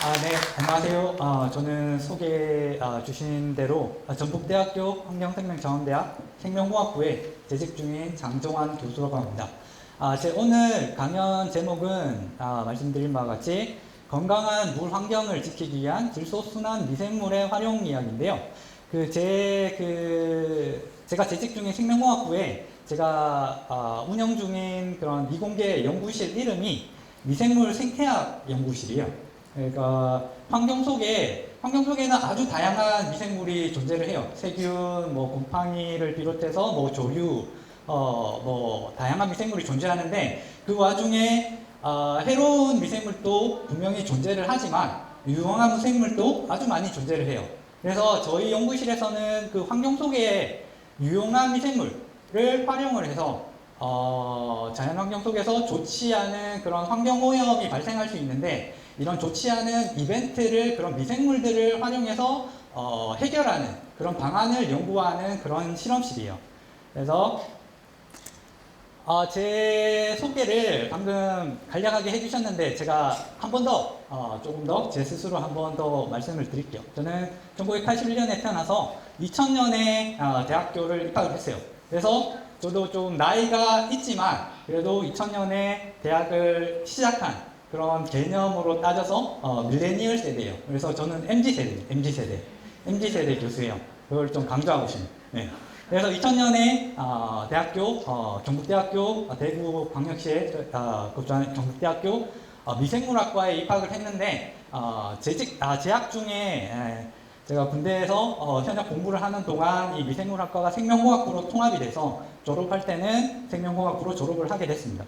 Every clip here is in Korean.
네, 안녕하세요. 저는 소개 주신 대로 전북대학교 환경생명자원대학 생명공학부에 재직 중인 장정환 교수라고 합니다. 제 오늘 강연 제목은 말씀드린 바와 같이 건강한 물 환경을 지키기 위한 질소 순환 미생물의 활용 이야기인데요. 제가 재직 중인 생명공학부에 제가 운영 중인 그런 미공개 연구실 이름이 미생물 생태학 연구실이에요. 그러니까 환경 속에는 아주 다양한 미생물이 존재를 해요. 세균, 뭐 곰팡이를 비롯해서 뭐 조류, 뭐 다양한 미생물이 존재하는데 그 와중에 해로운 미생물도 분명히 존재를 하지만 유용한 미생물도 아주 많이 존재를 해요. 그래서 저희 연구실에서는 그 환경 속에 유용한 미생물을 활용을 해서 자연환경 속에서 좋지 않은 그런 환경오염이 발생할 수 있는데 이런 좋지 않은 이벤트를 그런 미생물들을 활용해서 해결하는 그런 방안을 연구하는 그런 실험실이에요. 그래서 제 소개를 방금 간략하게 해주셨는데 제가 한 번 더 조금 더 제 스스로 한 번 더 말씀을 드릴게요. 저는 1981년에 태어나서 2000년에 대학교를 입학을 했어요. 그래서 저도 좀 나이가 있지만 그래도 2000년에 대학을 시작한 그런 개념으로 따져서 밀레니얼 세대예요. 그래서 저는 MZ세대 교수예요. 그걸 좀 강조하고 싶네요. 네. 그래서 2000년에 경북대학교 대구광역시에 거주하는 경북대학교 미생물학과에 입학을 했는데 재학 중에 제가 군대에서 현역 공부를 하는 동안 이 미생물학과가 생명공학부로 통합이 돼서 졸업할 때는 생명공학부로 졸업을 하게 됐습니다.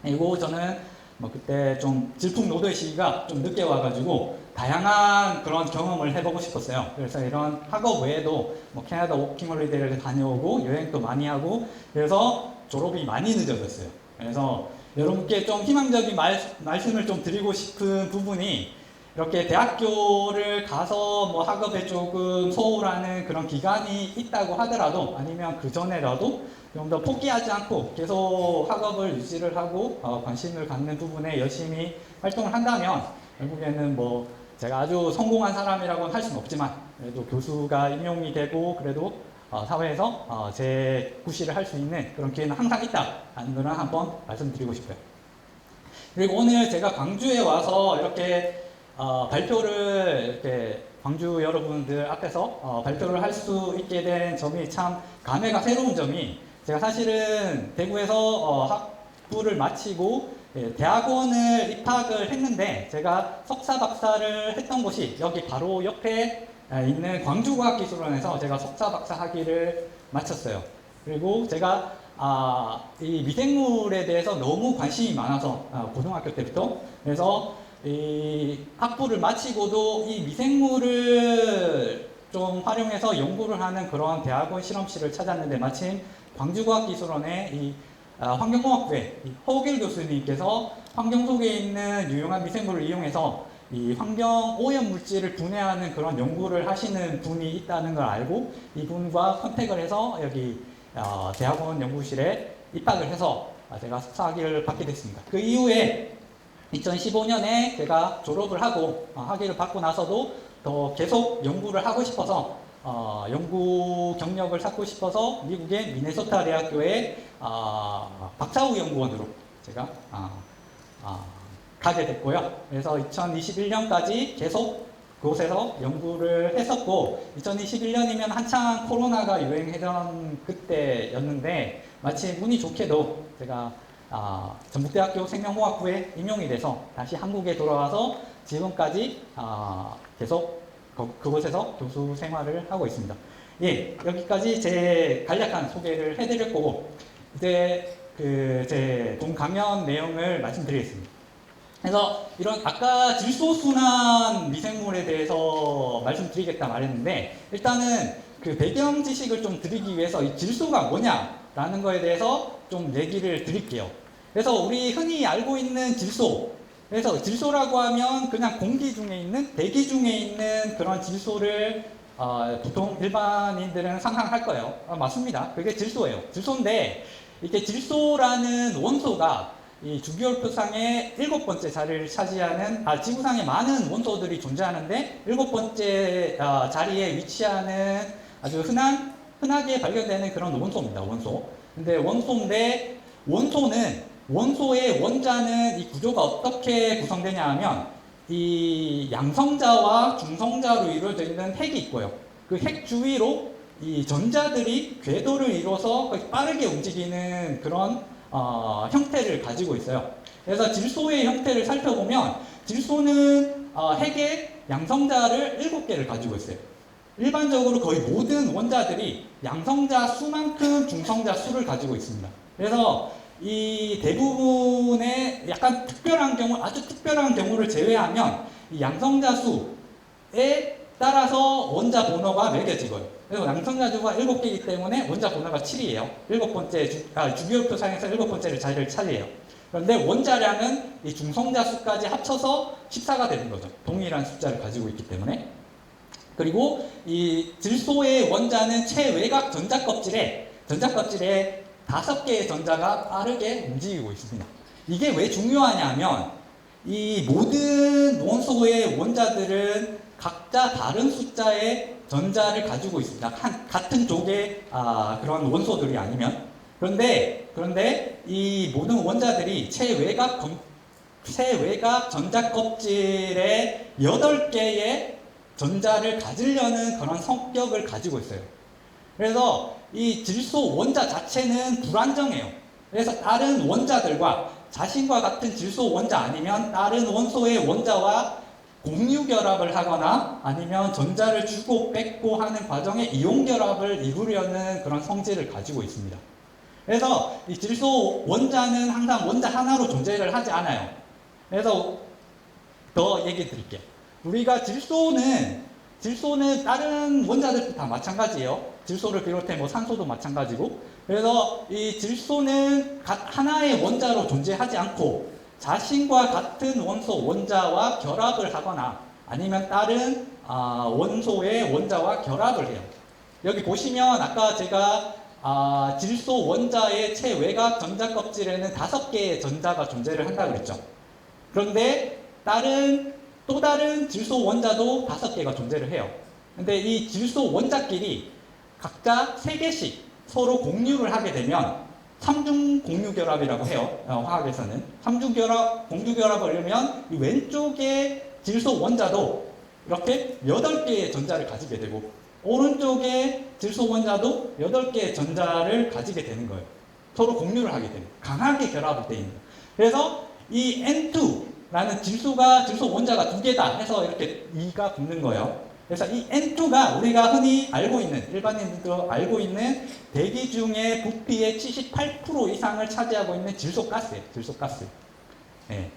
그리고 저는 뭐 그때 좀 질풍노도의 시기가 좀 늦게 와가지고 다양한 그런 경험을 해보고 싶었어요. 그래서 이런 학업 외에도 뭐 캐나다 워킹홀리데이를 다녀오고 여행도 많이 하고 그래서 졸업이 많이 늦어졌어요. 그래서 여러분께 좀 희망적인 말씀을 좀 드리고 싶은 부분이 이렇게 대학교를 가서 뭐 학업에 조금 소홀하는 그런 기간이 있다고 하더라도 아니면 그 전에라도 좀 더 포기하지 않고 계속 학업을 유지를 하고 관심을 갖는 부분에 열심히 활동을 한다면 결국에는 뭐 제가 아주 성공한 사람이라고는 할 수는 없지만 그래도 교수가 임용이 되고 그래도 사회에서 제 구실을 할 수 있는 그런 기회는 항상 있다라는 걸 한번 말씀드리고 싶어요. 그리고 오늘 제가 광주에 와서 이렇게 발표를 이렇게 광주 여러분들 앞에서 발표를 할 수 있게 된 점이 참 감회가 새로운 점이 제가 사실은 대구에서 학부를 마치고 대학원을 입학을 했는데 제가 석사 박사를 했던 곳이 여기 바로 옆에 있는 광주과학기술원에서 제가 석사 박사 학위를 마쳤어요. 그리고 제가 이 미생물에 대해서 너무 관심이 많아서 고등학교 때부터 그래서 이 학부를 마치고도 이 미생물을 좀 활용해서 연구를 하는 그런 대학원 실험실을 찾았는데 마침 광주과학기술원의 이 환경공학부의 허길 교수님께서 환경 속에 있는 유용한 미생물을 이용해서 이 환경 오염 물질을 분해하는 그런 연구를 하시는 분이 있다는 걸 알고 이분과 컨택을 해서 여기 대학원 연구실에 입학을 해서 제가 석사학위를 받게 됐습니다. 그 이후에 2015년에 제가 졸업을 하고 학위를 받고 나서도 더 계속 연구를 하고 싶어서 연구 경력을 쌓고 싶어서 미국의 미네소타 대학교의 박사후 연구원으로 제가 가게 됐고요. 그래서 2021년까지 계속 그곳에서 연구를 했었고 2021년이면 한창 코로나가 유행하던 그때였는데 마침 운이 좋게도 제가 전북대학교 생명공학부에 임용이 돼서 다시 한국에 돌아와서 지금까지 계속 그곳에서 교수 생활을 하고 있습니다. 예, 여기까지 제 간략한 소개를 해드릴 거고 이제 제 동강연 내용을 말씀드리겠습니다. 그래서 이런 아까 질소순환 미생물에 대해서 말씀드리겠다 말했는데 일단은 그 배경 지식을 좀 드리기 위해서 이 질소가 뭐냐라는 거에 대해서 좀 얘기를 드릴게요. 그래서 우리 흔히 알고 있는 질소 그래서 질소라고 하면 그냥 공기 중에 있는 대기 중에 있는 그런 질소를 보통 일반인들은 상상할 거예요. 맞습니다. 그게 질소예요. 질소인데 이게 질소라는 원소가 이 주기율표상의 7번째 자리를 차지하는, 지구상에 많은 원소들이 존재하는데 7번째 자리에 위치하는 아주 흔하게 발견되는 그런 원소입니다. 원소. 근데 원소의 원자는 이 구조가 어떻게 구성되냐 하면 이 양성자와 중성자로 이루어져 있는 핵이 있고요. 그 핵 주위로 이 전자들이 궤도를 이뤄서 빠르게 움직이는 그런 형태를 가지고 있어요. 그래서 질소의 형태를 살펴보면 질소는 핵의 양성자를 7개를 가지고 있어요. 일반적으로 거의 모든 원자들이 양성자 수만큼 중성자 수를 가지고 있습니다. 그래서 이 대부분의 약간 아주 특별한 경우를 제외하면 이 양성자 수에 따라서 원자 번호가 매겨지고요. 그래서 양성자 수가 7개이기 때문에 원자 번호가 7이에요. 주기율표상에서 7번째를 자리를 차지해요. 그런데 원자량은 이 중성자 수까지 합쳐서 14가 되는 거죠. 동일한 숫자를 가지고 있기 때문에. 그리고 이 질소의 원자는 최외곽 전자껍질에 5개의 전자가 빠르게 움직이고 있습니다. 이게 왜 중요하냐면 이 모든 원소의 원자들은 각자 다른 숫자의 전자를 가지고 있습니다. 같은 쪽의 그런 원소들이 아니면. 그런데 이 모든 원자들이 최외곽 전자껍질에 8개의 전자를 가지려는 그런 성격을 가지고 있어요. 그래서 이 질소 원자 자체는 불안정해요. 그래서 다른 원자들과 자신과 같은 질소 원자 아니면 다른 원소의 원자와 공유 결합을 하거나 아니면 전자를 주고 뺏고 하는 과정에 이온 결합을 이루려는 그런 성질을 가지고 있습니다. 그래서 이 질소 원자는 항상 원자 하나로 존재를 하지 않아요. 그래서 더 얘기 드릴게요. 우리가 질소는 다른 원자들도 다 마찬가지예요. 질소를 비롯해 산소도 마찬가지고. 그래서 이 질소는 하나의 원자로 존재하지 않고 자신과 같은 원자와 결합을 하거나 아니면 다른 원소의 원자와 결합을 해요. 여기 보시면 아까 제가 질소 원자의 최외곽 전자껍질에는 5개의 전자가 존재를 한다고 그랬죠. 그런데 또 다른 질소 원자도 5개가 존재를 해요. 근데 이 질소 원자끼리 각자 3개씩 서로 공유를 하게 되면 3중 공유 결합이라고 해요. 화학에서는 3중 공유 결합을 하려면 이 왼쪽의 질소 원자도 이렇게 8개의 전자를 가지게 되고 오른쪽의 질소 원자도 8개의 전자를 가지게 되는 거예요. 서로 공유를 하게 되는, 강하게 결합이 되어 있는 거예요. 그래서 이 N2라는 질소 원자가 2개다 해서 이렇게 2가 붙는 거예요. 그래서 이 N2가 우리가 흔히 일반인들도 알고 있는 대기 중에 부피의 78% 이상을 차지하고 있는 질소가스예요. 네.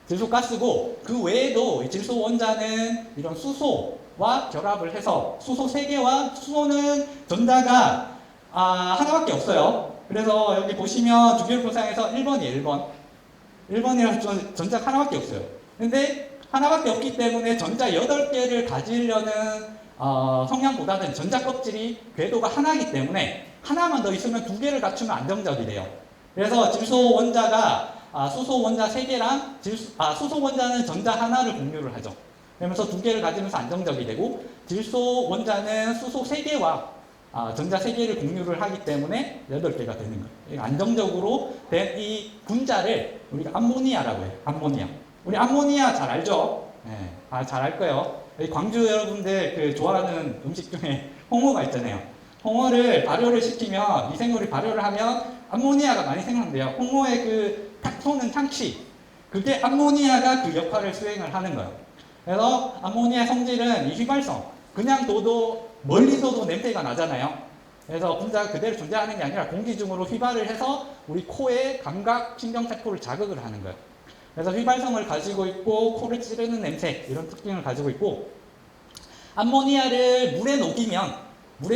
질소가스고 그 외에도 이 질소 원자는 이런 수소와 결합을 해서 수소 3개와 수소는 전자가 하나밖에 없어요. 그래서 여기 보시면 주기율표상에서 1번이에요. 1번이라서 전자가 하나밖에 없어요. 근데 하나밖에 없기 때문에 전자 8개를 가지려는 성향보다는 전자 껍질이 궤도가 하나이기 때문에 하나만 더 있으면 2개를 갖추면 안정적이 돼요. 그래서 질소 원자가 수소 원자 3개랑 수소 원자는 전자 하나를 공유를 하죠. 그러면서 2개를 가지면서 안정적이 되고 질소 원자는 수소 3개와 전자 3개를 공유를 하기 때문에 8개가 되는 거예요. 안정적으로 된 이 분자를 우리가 암모니아라고 해요. 우리 암모니아 잘 알죠? 네, 잘 알 거예요. 광주 여러분들 좋아하는 음식 중에 홍어가 있잖아요. 홍어를 발효를 시키면, 미생물이 발효를 하면 암모니아가 많이 생성돼요. 홍어의 탁 쏘는 향취, 그게 암모니아가 그 역할을 수행을 하는 거예요. 그래서 암모니아 성질은 이 휘발성, 그냥 둬도 멀리서도 냄새가 나잖아요. 그래서 분자가 그대로 존재하는 게 아니라 공기 중으로 휘발을 해서 우리 코의 감각 신경세포를 자극을 하는 거예요. 그래서 휘발성을 가지고 있고 코를 찌르는 냄새 이런 특징을 가지고 있고 암모니아를 물에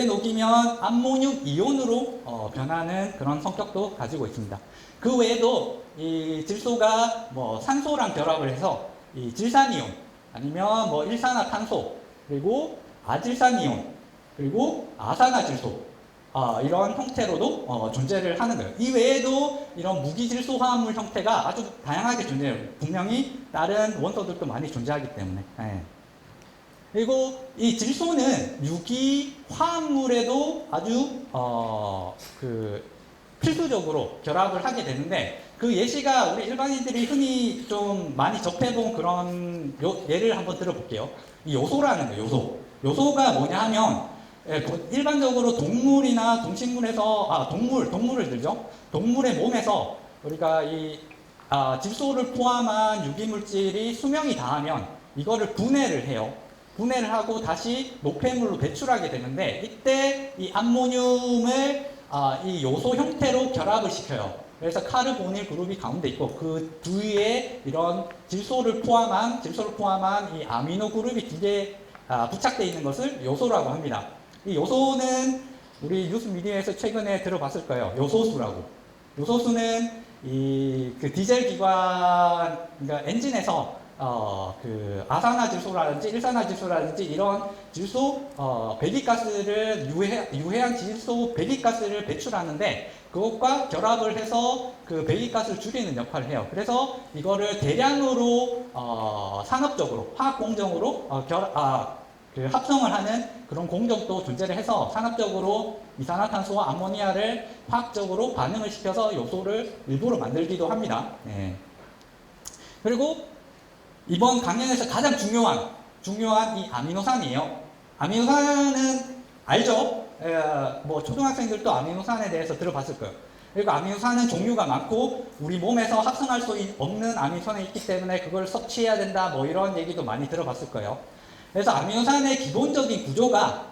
녹이면 암모늄 이온으로 변하는 그런 성격도 가지고 있습니다. 그 외에도 이 질소가 산소랑 결합을 해서 이 질산이온 아니면 일산화탄소 그리고 아질산이온 그리고 아산화질소 이런 형태로도 존재를 하는 거예요. 이 외에도 이런 무기질소 화합물 형태가 아주 다양하게 존재해요. 분명히 다른 원소들도 많이 존재하기 때문에. 예. 그리고 이 질소는 유기 화합물에도 아주 필수적으로 결합을 하게 되는데, 그 예시가 우리 일반인들이 흔히 좀 많이 접해본 그런 예를 한번 들어볼게요. 이 요소라는 거예요. 요소가 뭐냐 하면, 일반적으로 동물이나 동식물에서 동물을 들죠. 동물의 몸에서 우리가 이 질소를 포함한 유기물질이 수명이 다하면 이거를 분해를 해요. 분해를 하고 다시 노폐물로 배출하게 되는데, 이때 이 암모늄을 이 요소 형태로 결합을 시켜요. 그래서 카르보닐 그룹이 가운데 있고, 그 뒤에 이런 질소를 포함한 이 아미노 그룹이 두 개 부착되어 있는 것을 요소라고 합니다. 이 요소는 우리 뉴스 미디어에서 최근에 들어봤을 거예요. 요소수라고. 요소수는 그 디젤 기관, 그러니까 엔진에서 아산화질소라든지 일산화질소라든지 이런 질소 배기가스를 유해한 질소 배기가스를 배출하는데, 그것과 결합을 해서 그 배기가스를 줄이는 역할을 해요. 그래서 이거를 대량으로 산업적으로 화학 공정으로 합성을 하는 그런 공정도 존재를 해서 산업적으로 이산화탄소와 암모니아를 화학적으로 반응을 시켜서 요소를 일부러 만들기도 합니다. 네. 그리고 이번 강연에서 가장 중요한 이 아미노산이에요. 아미노산은 알죠? 뭐 초등학생들도 아미노산에 대해서 들어봤을 거예요. 그리고 아미노산은 종류가 많고 우리 몸에서 합성할 수 없는 아미노산이 있기 때문에 그걸 섭취해야 된다, 뭐 이런 얘기도 많이 들어봤을 거예요. 그래서 아미노산의 기본적인 구조가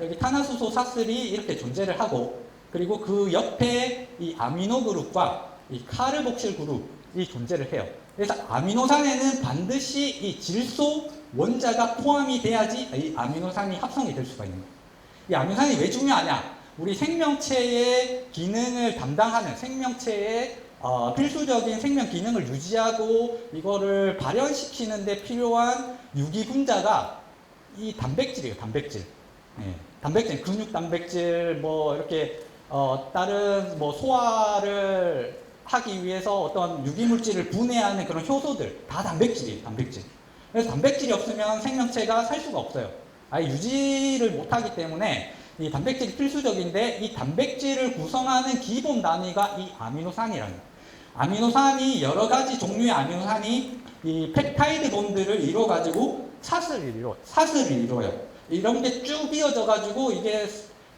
여기 탄화수소 사슬이 이렇게 존재를 하고, 그리고 그 옆에 이 아미노 그룹과 이 카르복실 그룹이 존재를 해요. 그래서 아미노산에는 반드시 이 질소 원자가 포함이 돼야지 이 아미노산이 합성이 될 수가 있는 거예요. 이 아미노산이 왜 중요하냐? 우리 생명체의 기능을 담당하는, 생명체의 필수적인 생명 기능을 유지하고 이거를 발현시키는 데 필요한 유기 분자가 이 단백질이에요. 단백질. 네. 단백질, 근육 단백질, 뭐 이렇게 다른 뭐 소화를 하기 위해서 어떤 유기물질을 분해하는 그런 효소들, 다 단백질이에요. 단백질. 그래서 단백질이 없으면 생명체가 살 수가 없어요. 아예 유지를 못하기 때문에 이 단백질이 필수적인데, 이 단백질을 구성하는 기본 단위가 이 아미노산이라는 거예요. 아미노산이 여러 가지 종류의 아미노산이 이 펩타이드 본드를 이루어가지고 사슬을 이루어요. 이런 게 쭉 이어져가지고 이게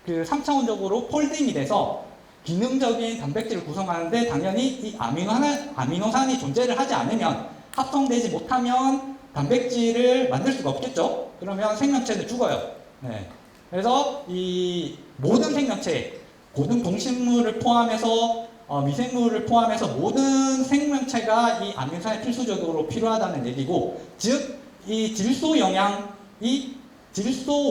그 3차원적으로 폴딩이 돼서 기능적인 단백질을 구성하는데, 당연히 이 아미노산이 존재를 하지 않으면, 합성되지 못하면 단백질을 만들 수가 없겠죠. 그러면 생명체는 죽어요. 네. 그래서 이 모든 생명체, 고등 동식물을 포함해서 미생물을 포함해서 모든 생명체가 이 아미노산이 필수적으로 필요하다는 얘기고, 즉 이 질소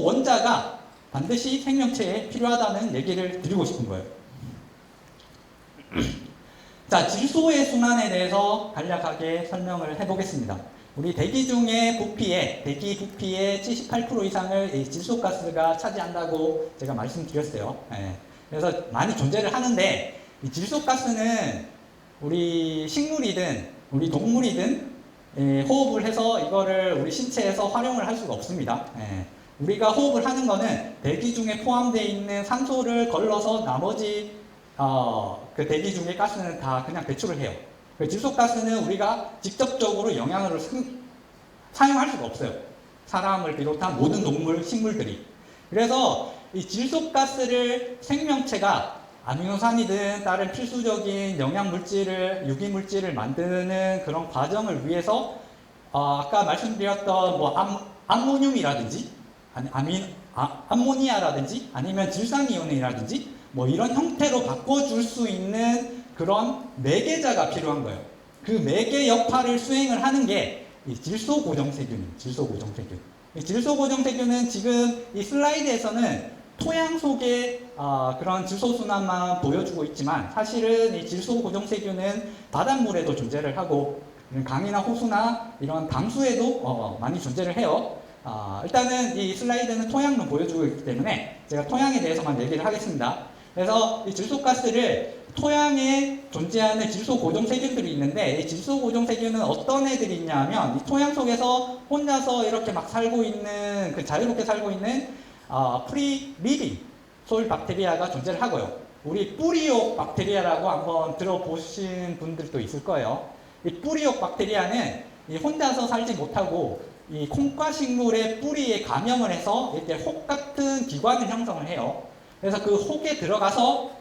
원자가 반드시 생명체에 필요하다는 얘기를 드리고 싶은 거예요. 자, 질소의 순환에 대해서 간략하게 설명을 해보겠습니다. 우리 대기 중에 대기 부피의 78% 이상을 이 질소가스가 차지한다고 제가 말씀드렸어요. 네. 그래서 많이 존재를 하는데, 이 질소가스는 우리 식물이든 우리 동물이든 호흡을 해서 이거를 우리 신체에서 활용을 할 수가 없습니다. 우리가 호흡을 하는 거는 대기 중에 포함되어 있는 산소를 걸러서 나머지 그 대기 중의 가스는 다 그냥 배출을 해요. 질소가스는 우리가 직접적으로 영향을 사용할 수가 없어요. 사람을 비롯한 모든 동물, 식물들이. 그래서 이 질소가스를 생명체가 아미노산이든 다른 필수적인 영양물질을, 유기물질을 만드는 그런 과정을 위해서 아까 말씀드렸던 뭐 암모늄이라든지 암모니아라든지 아니면 질산이온이라든지 뭐 이런 형태로 바꿔줄 수 있는 그런 매개자가 필요한 거예요. 그 매개 역할을 수행을 하는 게 이 질소고정세균입니다. 질소고정세균. 이 질소고정세균은 지금 이 슬라이드에서는 토양 속에 그런 질소순환만 보여주고 있지만, 사실은 이 질소고정세균은 바닷물에도 존재를 하고 강이나 호수나 이런 강수에도 많이 존재를 해요. 일단은 이 슬라이드는 토양만 보여주고 있기 때문에 제가 토양에 대해서만 얘기를 하겠습니다. 그래서 이 질소가스를 토양에 존재하는 질소 고정 세균들이 있는데 이 질소 고정 세균은 어떤 애들이 있냐면 이 토양 속에서 혼자서 이렇게 막 살고 있는 자유롭게 살고 있는 프리 리빙 소일 박테리아가 존재를 하고요. 우리 뿌리옥 박테리아라고 한번 들어보신 분들도 있을 거예요. 이 뿌리옥 박테리아는 이 혼자서 살지 못하고 이 콩과 식물의 뿌리에 감염을 해서 이렇게 혹 같은 기관을 형성을 해요. 그래서 그 혹에 들어가서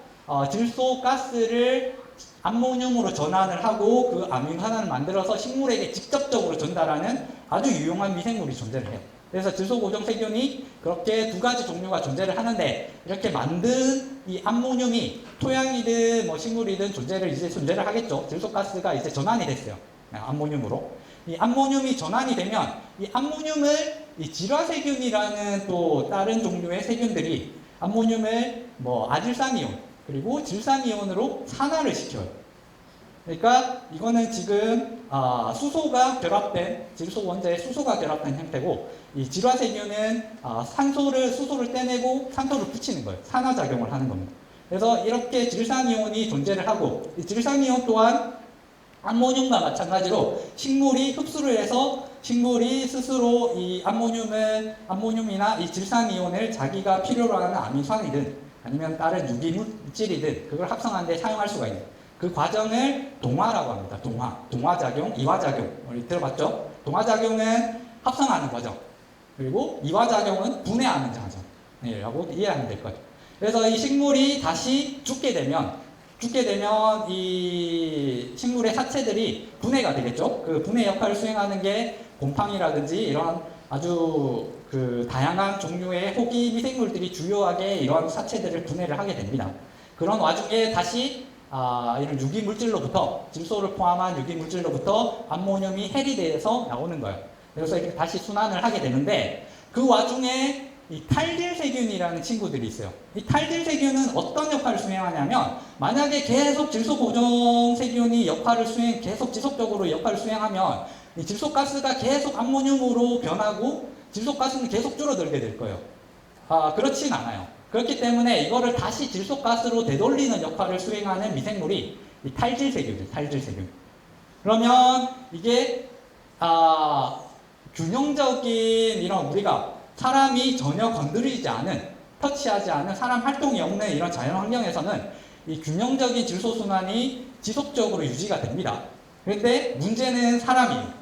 질소 가스를 암모늄으로 전환을 하고 그 아미노산을 만들어서 식물에게 직접적으로 전달하는 아주 유용한 미생물이 존재를 해요. 그래서 질소 고정 세균이 그렇게 두 가지 종류가 존재를 하는데 이렇게 만든 이 암모늄이 토양이든 뭐 식물이든 존재를 하겠죠. 질소 가스가 이제 전환이 됐어요. 암모늄으로. 이 암모늄이 전환이 되면 이 암모늄을 이 질화세균이라는 또 다른 종류의 세균들이 암모늄을 뭐 아질산이온 그리고 질산이온으로 산화를 시켜요. 그러니까 이거는 지금 수소가 결합된 질소 원자의 수소가 결합된 형태고 이 질화세균은 수소를 떼내고 산소를 붙이는 거예요. 산화작용을 하는 겁니다. 그래서 이렇게 질산이온이 존재를 하고 이 질산이온 또한 암모늄과 마찬가지로 식물이 흡수를 해서 식물이 스스로 이 암모늄이나 이 질산이온을 자기가 필요로 하는 아미노산이든 아니면 다른 유기물질이든 그걸 합성하는 데 사용할 수가 있는 그 과정을 동화라고 합니다. 동화작용, 이화작용. 우리 들어봤죠? 동화작용은 합성하는 과정. 그리고 이화작용은 분해하는 과정이라고 이해하면 될 거예요. 그래서 이 식물이 다시 죽게 되면 이 식물의 사체들이 분해가 되겠죠. 그 분해 역할을 수행하는 게 곰팡이라든지 이런 아주 다양한 종류의 호기 미생물들이 주요하게 이런 사체들을 분해를 하게 됩니다. 그런 와중에 다시 이런 유기물질로부터 질소를 포함한 유기물질로부터 암모늄이 해리돼서 나오는 거예요. 그래서 이렇게 다시 순환을 하게 되는데 그 와중에 이 탈질세균이라는 친구들이 있어요. 이 탈질세균은 어떤 역할을 수행하냐면 만약에 계속 질소 고정 세균이 계속 지속적으로 역할을 수행하면 이 질소가스가 계속 암모늄으로 변하고 질소가스는 계속 줄어들게 될 거예요. 그렇진 않아요. 그렇기 때문에 이거를 다시 질소가스로 되돌리는 역할을 수행하는 미생물이 이 탈질세균이에요. 탈질세균. 그러면 이게 균형적인 이런 우리가 사람이 전혀 건드리지 않은, 터치하지 않은 사람 활동이 없는 이런 자연 환경에서는 이 균형적인 질소 순환이 지속적으로 유지가 됩니다. 그런데 문제는 사람이에요.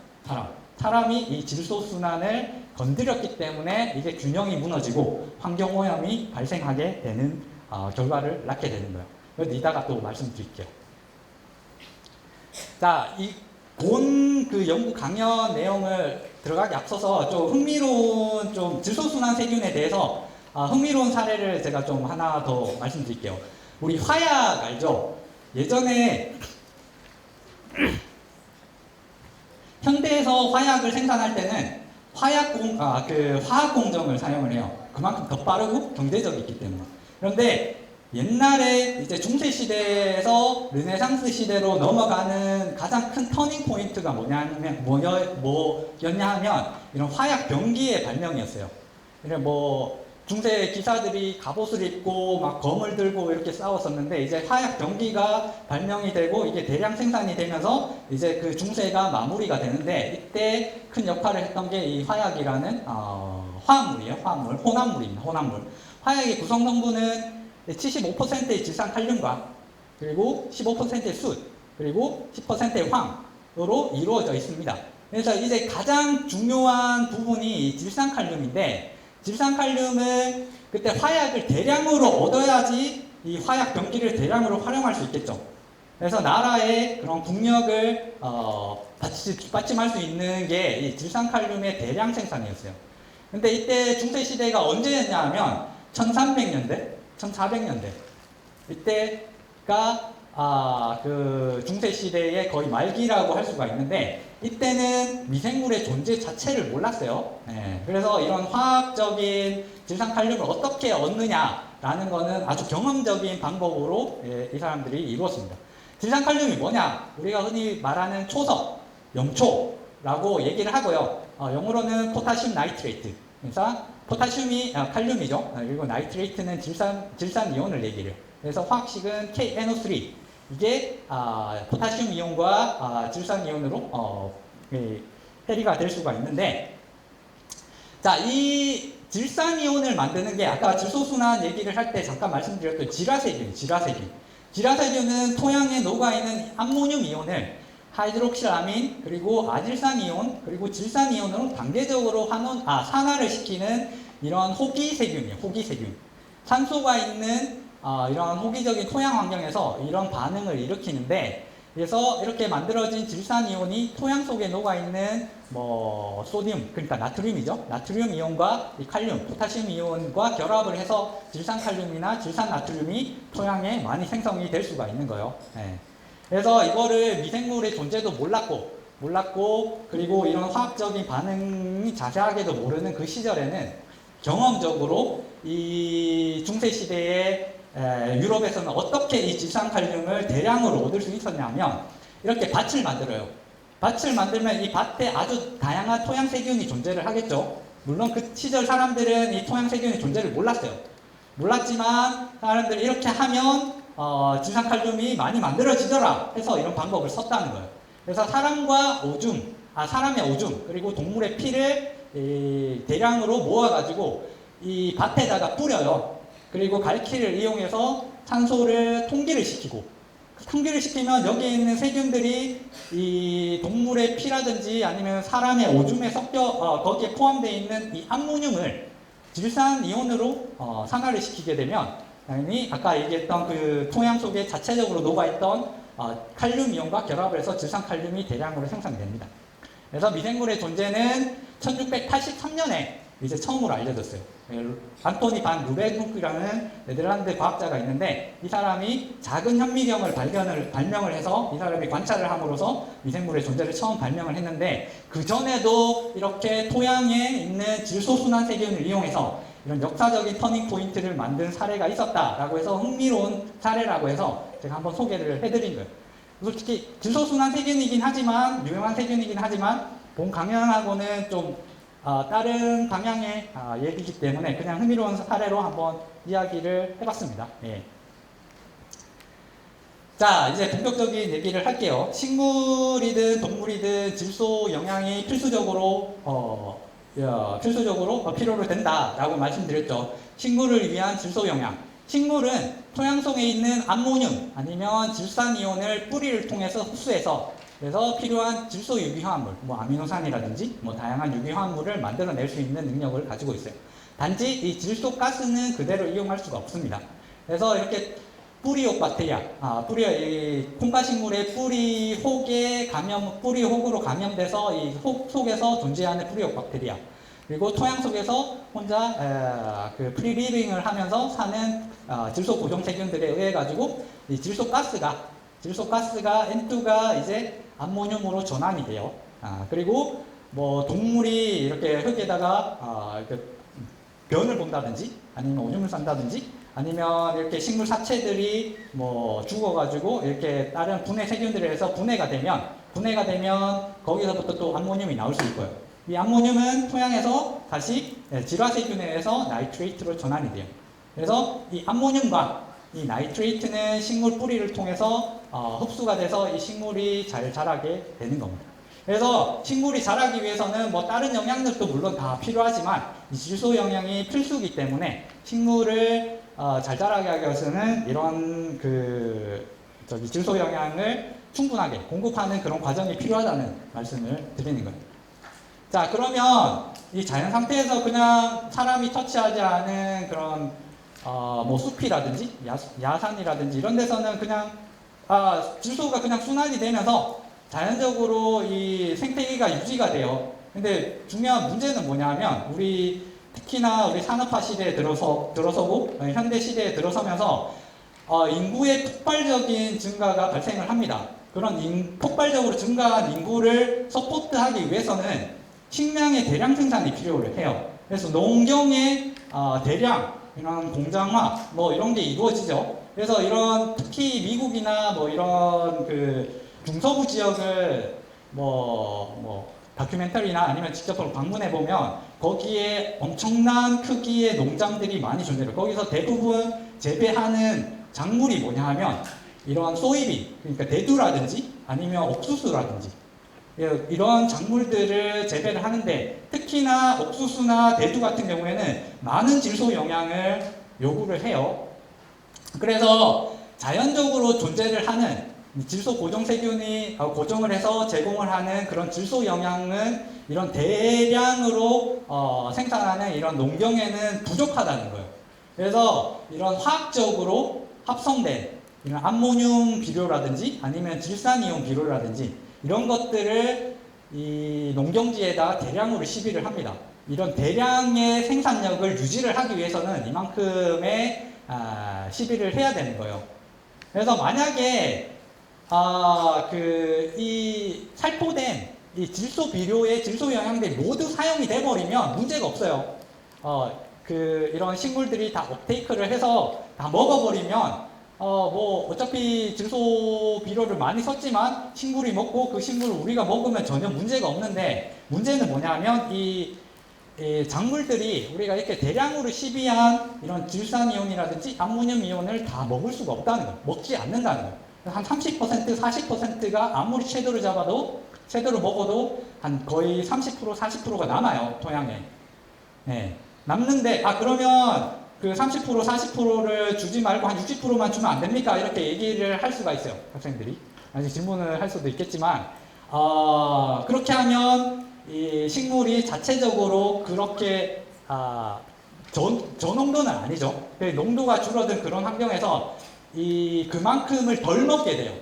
사람이 이 질소 순환을 건드렸기 때문에 이게 균형이 무너지고 환경오염이 발생하게 되는 결과를 낳게 되는 거예요. 그래서 이따가 또 말씀드릴게요. 자, 그 연구 강연 내용을 들어가기 앞서서 좀 흥미로운 질소순환 세균에 대해서 흥미로운 사례를 제가 좀 하나 더 말씀드릴게요. 우리 화약 알죠? 예전에 현대에서 화약을 생산할 때는 화학 공정을 사용을 해요. 그만큼 더 빠르고 경제적이기 때문에. 그런데 옛날에 이제 중세 시대에서 르네상스 시대로 넘어가는 가장 큰 터닝 포인트가 뭐였냐 하면 이런 화약 병기의 발명이었어요. 그래서 뭐 중세 기사들이 갑옷을 입고 막 검을 들고 이렇게 싸웠었는데 이제 화약 병기가 발명이 되고 이게 대량 생산이 되면서 이제 그 중세가 마무리가 되는데 이때 큰 역할을 했던 게 이 화약이라는 화합물이에요. 혼합물입니다. 혼합물. 화약의 구성 성분은 75%의 질산칼륨과 그리고 15%의 숯 그리고 10%의 황으로 이루어져 있습니다. 그래서 이제 가장 중요한 부분이 질산칼륨인데 질산칼륨은 그때 화약을 대량으로 얻어야지 이 화약 병기를 대량으로 활용할 수 있겠죠. 그래서 나라의 그런 국력을 받침할 수 있는 게 이 질산칼륨의 대량 생산이었어요. 근데 이때 중세시대가 언제였냐 하면 1300년대 1400년대 이때가 그 중세시대의 거의 말기라고 할 수가 있는데 이때는 미생물의 존재 자체를 몰랐어요. 그래서 이런 화학적인 질산칼륨을 어떻게 얻느냐라는 거는 아주 경험적인 방법으로 이 사람들이 이루었습니다. 질산칼륨이 뭐냐? 우리가 흔히 말하는 초석, 염초 라고 얘기를 하고요. 영어로는 포타슘 나이트레이트. 그래서 포타슘이 칼륨이죠. 그리고 나이트레이트는 질산 이온을 얘기를 해요. 그래서 화학식은 KNO3. 이게 포타슘 이온과 질산 이온으로 해리가 될 수가 있는데, 자, 이 질산 이온을 만드는 게 아까 질소순환 얘기를 할 때 잠깐 말씀드렸던 지라세균. 지라세균은 토양에 녹아있는 암모늄 이온을 하이드록실아민, 그리고 아질산 이온, 그리고 질산 이온으로 단계적으로 산화를 시키는 이런 호기세균이에요. 호기세균. 산소가 있는 이런 호기적인 토양 환경에서 이런 반응을 일으키는데, 그래서 이렇게 만들어진 질산 이온이 토양 속에 녹아있는 소듐, 그러니까 나트륨이죠. 나트륨 이온과 이 칼륨, 포타슘 이온과 결합을 해서 질산 칼륨이나 질산 나트륨이 토양에 많이 생성이 될 수가 있는 거예요. 네. 그래서 이거를 미생물의 존재도 몰랐고, 그리고 이런 화학적인 반응이 자세하게도 모르는 그 시절에는 경험적으로 이 중세시대에 유럽에서는 어떻게 이 질산칼륨을 대량으로 얻을 수 있었냐면, 이렇게 밭을 만들어요. 밭을 만들면 이 밭에 아주 다양한 토양세균이 존재를 하겠죠. 물론 그 시절 사람들은 이 토양세균의 존재를 몰랐어요. 몰랐지만 사람들이 이렇게 하면 질산칼륨이 많이 만들어지더라 해서 이런 방법을 썼다는 거예요. 그래서 사람의 오줌 그리고 동물의 피를 대량으로 모아가지고 이 밭에다가 뿌려요. 그리고 갈퀴를 이용해서 산소를 통기를 시키면 여기에 있는 세균들이 이 동물의 피라든지 아니면 사람의 오줌에 거기에 포함되어 있는 이 암모늄을 질산 이온으로 산화를 시키게 되면, 당연히 아까 얘기했던 그 토양 속에 자체적으로 녹아있던 칼륨 이온과 결합을 해서 질산 칼륨이 대량으로 생성됩니다. 그래서 미생물의 존재는 1683년에 이제 처음으로 알려졌어요. 안토니 반 루베누크라는 네덜란드 과학자가 있는데, 이 사람이 작은 현미경을 발명을 해서 이 사람이 관찰을 함으로써 미생물의 존재를 처음 발명을 했는데, 그 전에도 이렇게 토양에 있는 질소순환 세균을 이용해서 이런 역사적인 터닝 포인트를 만든 사례가 있었다라고 해서 흥미로운 사례라고 해서 제가 한번 소개를 해드린 거예요. 솔직히 질소순환 세균이긴 하지만, 유명한 세균이긴 하지만 본 강연하고는 좀 다른 방향의 얘기이기 때문에 그냥 흥미로운 사례로 한번 이야기를 해봤습니다. 예. 자, 이제 본격적인 얘기를 할게요. 식물이든 동물이든 질소 영양이 필수적으로 필요로 된다라고 말씀드렸죠. 식물을 위한 질소 영양. 식물은 토양 속에 있는 암모늄 아니면 질산이온을 뿌리를 통해서 흡수해서, 그래서 필요한 질소 유기화합물, 아미노산이라든지 다양한 유기화합물을 만들어낼 수 있는 능력을 가지고 있어요. 단지 이 질소 가스는 그대로 이용할 수가 없습니다. 그래서 이렇게 뿌리옥 박테리아, 이 콩가식물의 뿌리 혹으로 감염돼서 이 혹 속에서 존재하는 뿌리옥 박테리아, 그리고 토양 속에서 혼자 프리리빙을 하면서 사는 질소 고정 세균들에 의해 가지고 이 질소 가스가 N2가 이제 암모늄으로 전환이 돼요. 그리고 동물이 이렇게 흙에다가 이렇게 변을 본다든지 아니면 오줌을 싼다든지 아니면 이렇게 식물 사체들이 죽어가지고 이렇게 다른 분해 세균들에 의해서 분해가 되면 거기서부터 또 암모늄이 나올 수 있고요. 이 암모늄은 토양에서 다시 질화세균에 의해서 나이트레이트로 전환이 돼요. 그래서 이 암모늄과 이 나이트레이트는 식물 뿌리를 통해서 흡수가 돼서 이 식물이 잘 자라게 되는 겁니다. 그래서 식물이 자라기 위해서는 다른 영양들도 물론 다 필요하지만 이 질소 영양이 필수이기 때문에 식물을 잘 자라게 하기 위해서는 이런 질소 영양을 충분하게 공급하는 그런 과정이 필요하다는 말씀을 드리는 거예요. 자, 그러면 이 자연 상태에서 그냥 사람이 터치하지 않은 그런 숲이라든지 야산이라든지 이런 데서는 그냥 질소가 그냥 순환이 되면서 자연적으로 이 생태계가 유지가 돼요. 근데 중요한 문제는 뭐냐면 특히나 우리 산업화 시대에 들어서고 현대 시대에 들어서면서 인구의 폭발적인 증가가 발생을 합니다. 그런 폭발적으로 증가한 인구를 서포트하기 위해서는 식량의 대량 생산이 필요를 해요. 그래서 농경의 대량 이런 공장화 이런 게 이루어지죠. 그래서 특히 미국이나 이런 중서부 지역을 다큐멘터리나 아니면 직접 방문해 보면 거기에 엄청난 크기의 농장들이 많이 존재해요. 거기서 대부분 재배하는 작물이 뭐냐 하면 이런 소이빈, 그러니까 대두라든지 아니면 옥수수라든지 이런 작물들을 재배를 하는데, 특히나 옥수수나 대두 같은 경우에는 많은 질소 영양을 요구를 해요. 그래서 자연적으로 존재를 하는 질소 고정세균이 고정을 해서 제공을 하는 그런 질소 영양은 이런 대량으로 생산하는 이런 농경에는 부족하다는 거예요. 그래서 이런 화학적으로 합성된 이런 암모늄 비료라든지 아니면 질산이온 비료라든지 이런 것들을 이 농경지에다 대량으로 시비를 합니다. 이런 대량의 생산력을 유지를 하기 위해서는 이만큼의 시비를 해야 되는 거예요. 그래서 만약에 이 살포된 이 질소 비료의 질소 영양들이 모두 사용이 돼버리면 문제가 없어요. 이런 식물들이 다 업테이크를 해서 다 먹어버리면 어차피 질소 비료를 많이 썼지만 식물이 먹고 그 식물을 우리가 먹으면 전혀 문제가 없는데, 문제는 뭐냐면 이 작물들이 우리가 이렇게 대량으로 시비한 이런 질산이온이라든지 암모늄 이온을 다 먹을 수가 없다는 거예요. 먹지 않는다는 거예요. 한 30%, 40%가 아무리 채도를 잡아도, 채도를 먹어도 한 거의 30%, 40%가 남아요, 토양에. 네. 남는데, 그러면 그 30%, 40%를 주지 말고 한 60%만 주면 안 됩니까? 이렇게 얘기를 할 수가 있어요, 학생들이. 아직 질문을 할 수도 있겠지만, 그렇게 하면 이 식물이 자체적으로 그렇게, 저농도는 아니죠. 농도가 줄어든 그런 환경에서 그만큼을 덜 먹게 돼요.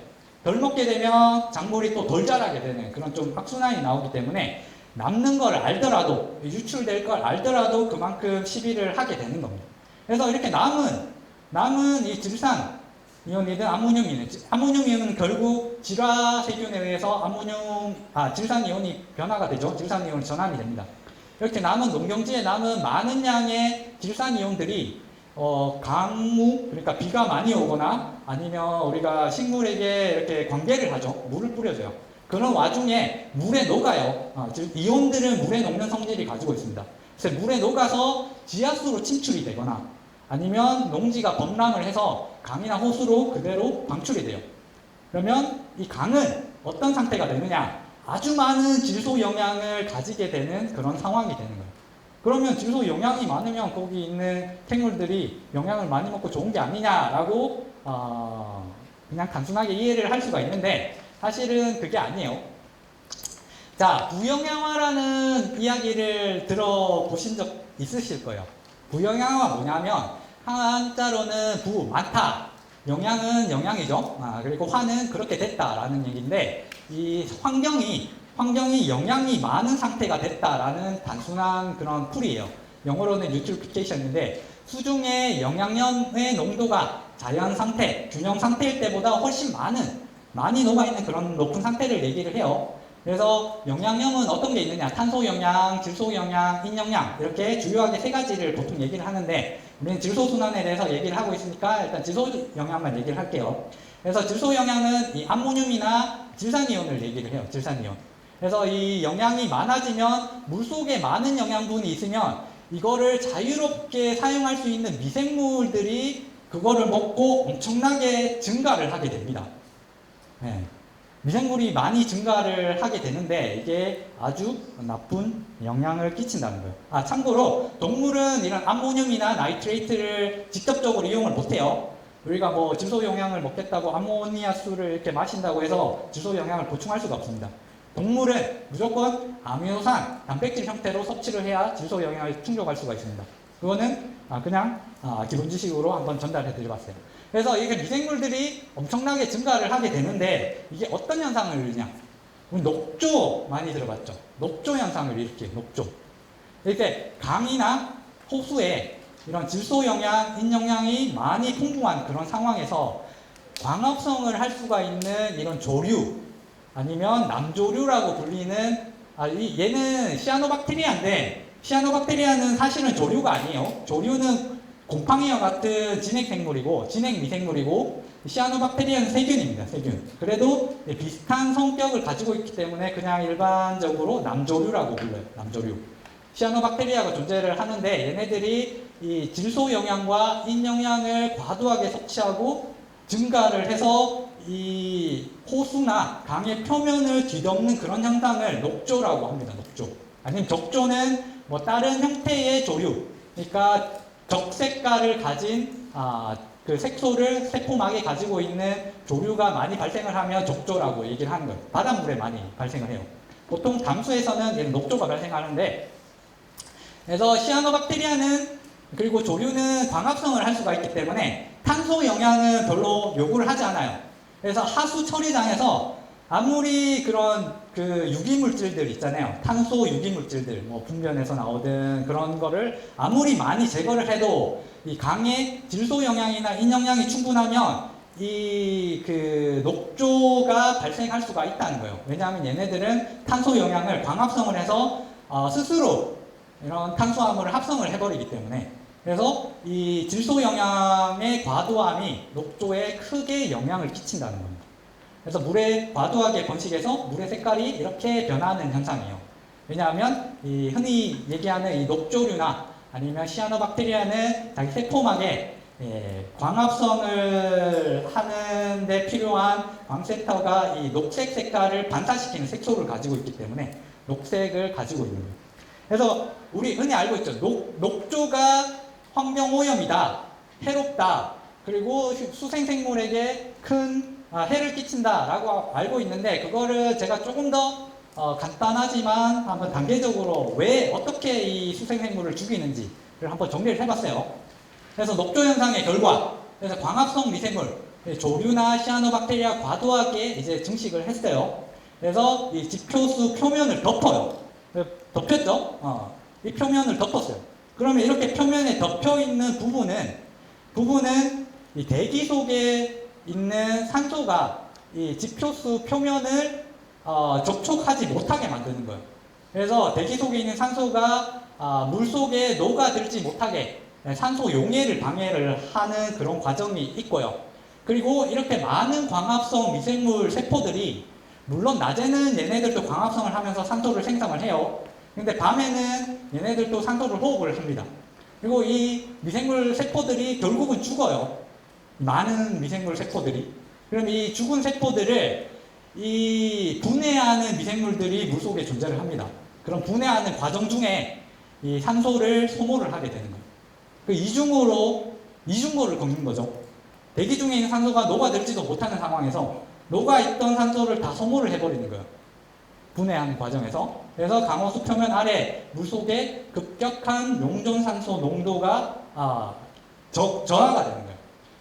덜 먹게 되면 작물이 또 덜 자라게 되는 그런 좀 악순환이 나오기 때문에 남는 걸 알더라도, 유출될 걸 알더라도 그만큼 시비를 하게 되는 겁니다. 그래서 이렇게 남은 이 질산 이온이든 암모늄 이온은 결국 질화세균에 의해서 질산 이온이 변화가 되죠. 질산 이온이 전환이 됩니다. 이렇게 남은 농경지에 남은 많은 양의 질산 이온들이 강무, 그러니까 비가 많이 오거나 아니면 우리가 식물에게 이렇게 관계를 하죠. 물을 뿌려줘요. 그런 와중에 물에 녹아요. 이온들은 물에 녹는 성질이 가지고 있습니다. 그래서 물에 녹아서 지하수로 침출이 되거나 아니면 농지가 범람을 해서 강이나 호수로 그대로 방출이 돼요. 그러면 이 강은 어떤 상태가 되느냐? 아주 많은 질소 영양을 가지게 되는 그런 상황이 되는 거예요. 그러면 질소 영양이 많으면 거기 있는 생물들이 영양을 많이 먹고 좋은 게 아니냐라고 그냥 단순하게 이해를 할 수가 있는데, 사실은 그게 아니에요. 자, 부영양화라는 이야기를 들어보신 적 있으실 거예요. 부영양화가 뭐냐면 한자로는 많다, 영양은 영양이죠. 그리고 화는 그렇게 됐다라는 얘기인데, 이 환경이 영양이 많은 상태가 됐다라는 단순한 그런 풀이에요. 영어로는 유틸리피케이션인데, 수중의 영양염의 농도가 자연 상태, 균형 상태일 때보다 훨씬 많이 녹아있는 그런 높은 상태를 얘기를 해요. 그래서 영양염은 어떤 게 있느냐? 탄소 영양, 질소 영양, 인 영양, 이렇게 주요하게 세 가지를 보통 얘기를 하는데, 우리는 질소 순환에 대해서 얘기를 하고 있으니까 일단 질소 영양만 얘기를 할게요. 그래서 질소 영양은 이 암모늄이나 질산이온을 얘기를 해요. 질산이온. 그래서 이 영양이 많아지면 물속에 많은 영양분이 있으면 이거를 자유롭게 사용할 수 있는 미생물들이 그거를 먹고 엄청나게 증가를 하게 됩니다. 네. 미생물이 많이 증가를 하게 되는데 이게 아주 나쁜 영향을 끼친다는 거예요. 참고로 동물은 이런 암모늄이나 나이트레이트를 직접적으로 이용을 못해요. 우리가 질소 영양을 먹겠다고 암모니아수를 이렇게 마신다고 해서 질소 영양을 보충할 수가 없습니다. 동물은 무조건 아미노산, 단백질 형태로 섭취를 해야 질소 영양을 충족할 수가 있습니다. 그거는 그냥 기본 지식으로 한번 전달해 드려봤어요. 그래서 이게 미생물들이 엄청나게 증가를 하게 되는데, 이게 어떤 현상을 일으키냐? 우리 녹조 많이 들어봤죠? 녹조 현상을 일으켜요. 녹조. 이렇게 강이나 호수에 이런 질소 영양, 인 영양이 많이 풍부한 그런 상황에서 광합성을 할 수가 있는 이런 조류, 아니면 남조류라고 불리는, 얘는 시아노박테리아인데, 시아노박테리아는 사실은 조류가 아니에요. 조류는 곰팡이와 같은 진핵 미생물이고, 시아노박테리아는 세균입니다. 세균. 그래도 비슷한 성격을 가지고 있기 때문에 그냥 일반적으로 남조류라고 불러요. 남조류. 시아노박테리아가 존재를 하는데 얘네들이 이 질소 영양과 인 영양을 과도하게 섭취하고 증가를 해서 이 호수나 강의 표면을 뒤덮는 그런 현상을 녹조라고 합니다. 녹조. 아니면 적조는 뭐 다른 형태의 조류. 그러니까 적색깔을 가진 그 색소를 세포막에 가지고 있는 조류가 많이 발생을 하면 적조라고 얘기를 하는 거예요. 바닷물에 많이 발생을 해요. 보통 담수에서는 얘는 녹조가 발생하는데, 그래서 시아노박테리아는 그리고 조류는 광합성을 할 수가 있기 때문에 탄소 영양은 별로 요구를 하지 않아요. 그래서 하수 처리장에서 아무리 그런 그 유기물질들 있잖아요. 탄소 유기물질들, 뭐 분변에서 나오든 그런 거를 아무리 많이 제거를 해도 이 강의 질소 영양이나 인 영양이 충분하면 이 그 녹조가 발생할 수가 있다는 거예요. 왜냐하면 얘네들은 탄소 영양을 광합성을 해서 스스로 이런 탄수화물을 합성을 해버리기 때문에, 그래서 이 질소 영양의 과도함이 녹조에 크게 영향을 끼친다는 겁니다. 그래서 물에 과도하게 번식해서 물의 색깔이 이렇게 변하는 현상이에요. 왜냐하면 이 흔히 얘기하는 이 녹조류나 아니면 시아노박테리아는 자기 세포막에 광합성을 하는데 필요한 광세터가 이 녹색 색깔을 반사시키는 색소를 가지고 있기 때문에 녹색을 가지고 있는 거예요. 그래서 우리 흔히 알고 있죠. 녹조가 환경 오염이다, 해롭다, 그리고 수생생물에게 큰 해를 끼친다라고 알고 있는데, 그거를 제가 조금 더 간단하지만 한번 단계적으로 왜 어떻게 이 수생생물을 죽이는지를 한번 정리를 해봤어요. 그래서 녹조 현상의 결과, 그래서 광합성 미생물, 조류나 시아노박테리아 과도하게 이제 증식을 했어요. 그래서 이 지표수 표면을 덮어요. 덮였죠? 이 표면을 덮었어요. 그러면 이렇게 표면에 덮여 있는 부분은 이 대기 속에 있는 산소가 이 지표수 표면을 접촉하지 못하게 만드는 거예요. 그래서 대기 속에 있는 산소가 물 속에 녹아들지 못하게 산소 용해를 방해를 하는 그런 과정이 있고요. 그리고 이렇게 많은 광합성 미생물 세포들이, 물론 낮에는 얘네들도 광합성을 하면서 산소를 생성을 해요. 근데 밤에는 얘네들도 산소를 호흡을 합니다. 그리고 이 미생물 세포들이 결국은 죽어요. 많은 미생물 세포들이. 그럼 이 죽은 세포들을 이 분해하는 미생물들이 물속에 존재를 합니다. 그럼 분해하는 과정 중에 이 산소를 소모를 하게 되는 거예요. 그 이중고를 겪는 거죠. 대기 중에 있는 산소가 녹아들지도 못하는 상황에서 녹아있던 산소를 다 소모를 해버리는 거예요. 분해하는 과정에서. 그래서 강호수 표면 아래 물속에 급격한 용존산소 농도가 저하가 되는 거예요.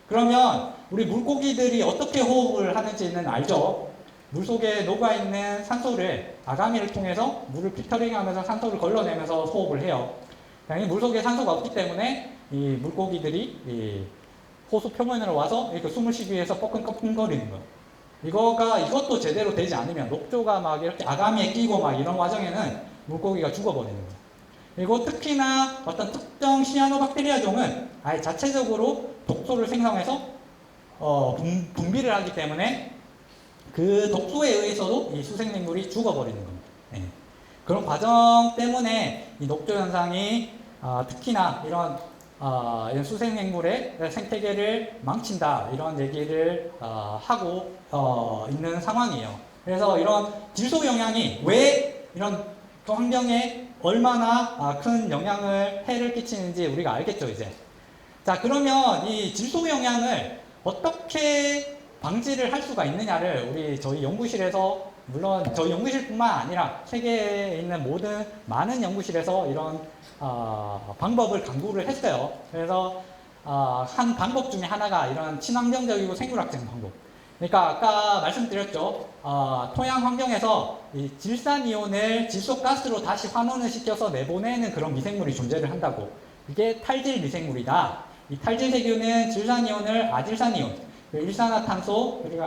그러면 우리 물고기들이 어떻게 호흡을 하는지는 알죠? 물속에 녹아있는 산소를 아가미를 통해서 물을 필터링하면서 산소를 걸러내면서 호흡을 해요. 당연히 물속에 산소가 없기 때문에 이 물고기들이 이 호수 표면으로 와서 이렇게 숨을 쉬기 위해서 뻐끔뻐끔거리는 거예요. 이것도 제대로 되지 않으면, 녹조가 막 이렇게 아가미에 끼고 막 이런 과정에는 물고기가 죽어버리는 거예요. 그리고 특히나 어떤 특정 시아노박테리아 종은 아예 자체적으로 독소를 생성해서 분비를 하기 때문에 그 독소에 의해서도 이 수생생물이 죽어버리는 겁니다. 네. 그런 과정 때문에 이 녹조 현상이 특히나 이런 수생생물의 생태계를 망친다, 이런 얘기를 하고 있는 상황이에요. 그래서 이런 질소 영향이 왜 이런 환경에 얼마나 큰 해를 끼치는지 우리가 알겠죠, 이제. 자, 그러면 이 질소 영향을 어떻게 방지를 할 수가 있느냐를 저희 연구실에서, 물론 저희 연구실뿐만 아니라 세계에 있는 많은 연구실에서 이런 방법을 강구를 했어요. 그래서 한 방법 중에 하나가 이런 친환경적이고 생물학적 방법. 그러니까 아까 말씀드렸죠. 토양 환경에서 이 질산이온을 질소가스로 다시 환원을 시켜서 내보내는 그런 미생물이 존재를 한다고. 이게 탈질 미생물이다. 이 탈질 세균은 질산이온을 아질산이온, 일산화탄소, 그리고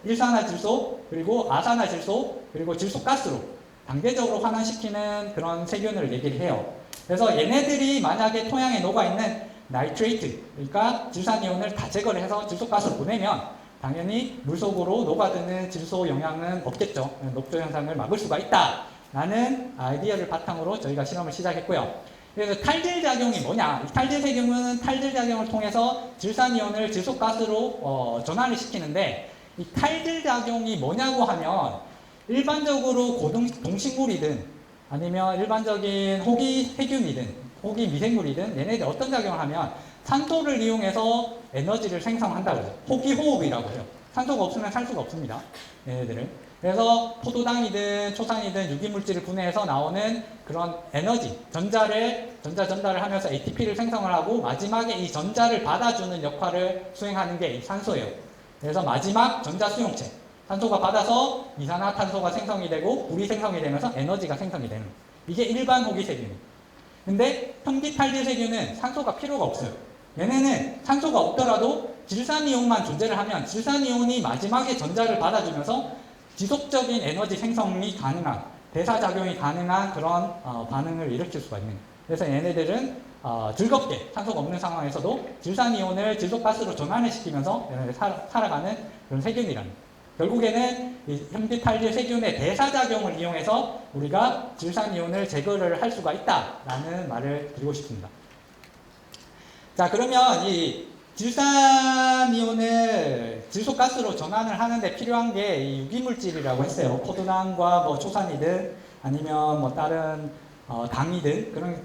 일산화질소, 그리고 아산화질소, 그리고 질소가스로 단계적으로 환원시키는 그런 세균을 얘기를 해요. 그래서 얘네들이 만약에 토양에 녹아있는 나이트레이트, 그러니까 질산이온을 다 제거를 해서 질소가스로 보내면 당연히 물속으로 녹아드는 질소 영향은 없겠죠. 녹조 현상을 막을 수가 있다라는 아이디어를 바탕으로 저희가 실험을 시작했고요. 그래서 탈질 작용이 뭐냐? 이 탈질 세균은 탈질 작용을 통해서 질산이온을 질소가스로 전환을 시키는데, 이 탈질 작용이 뭐냐고 하면 일반적으로 동식물이든 아니면 일반적인 호기 세균이든 호기 미생물이든 얘네들 어떤 작용을 하면 산소를 이용해서 에너지를 생성한다고 해요. 호기 호흡이라고 해요. 산소가 없으면 살 수가 없습니다. 얘네들은. 그래서 포도당이든 초산이든 유기물질을 분해해서 나오는 그런 에너지, 전자를 하면서 ATP를 생성을 하고 마지막에 이 전자를 받아주는 역할을 수행하는 게 이 산소예요. 그래서 마지막 전자 수용체, 산소가 받아서 이산화탄소가 생성이 되고 불이 생성이 되면서 에너지가 생성이 되는 거예요. 이게 일반 호기세균이에요. 근데 현기탈질세균은 산소가 필요가 없어요. 얘네는 산소가 없더라도 질산이온만 존재를 하면 질산이온이 마지막에 전자를 받아주면서 지속적인 에너지 생성이 가능한, 대사작용이 가능한 그런 반응을 일으킬 수가 있는 거예요. 그래서 얘네들은 즐겁게 산소가 없는 상황에서도 질산이온을 질소가스로 전환을 시키면서 얘네들 살아가는 그런 세균이라는 거예요. 결국에는 이 현기탈질 세균의 대사작용을 이용해서 우리가 질산이온을 제거를 할 수가 있다라는 말을 드리고 싶습니다. 자, 그러면 이 질산이온을 질소가스로 전환을 하는데 필요한 게 이 유기물질이라고 했어요. 포도당과 뭐 초산이든 아니면 뭐 다른 당이든 그런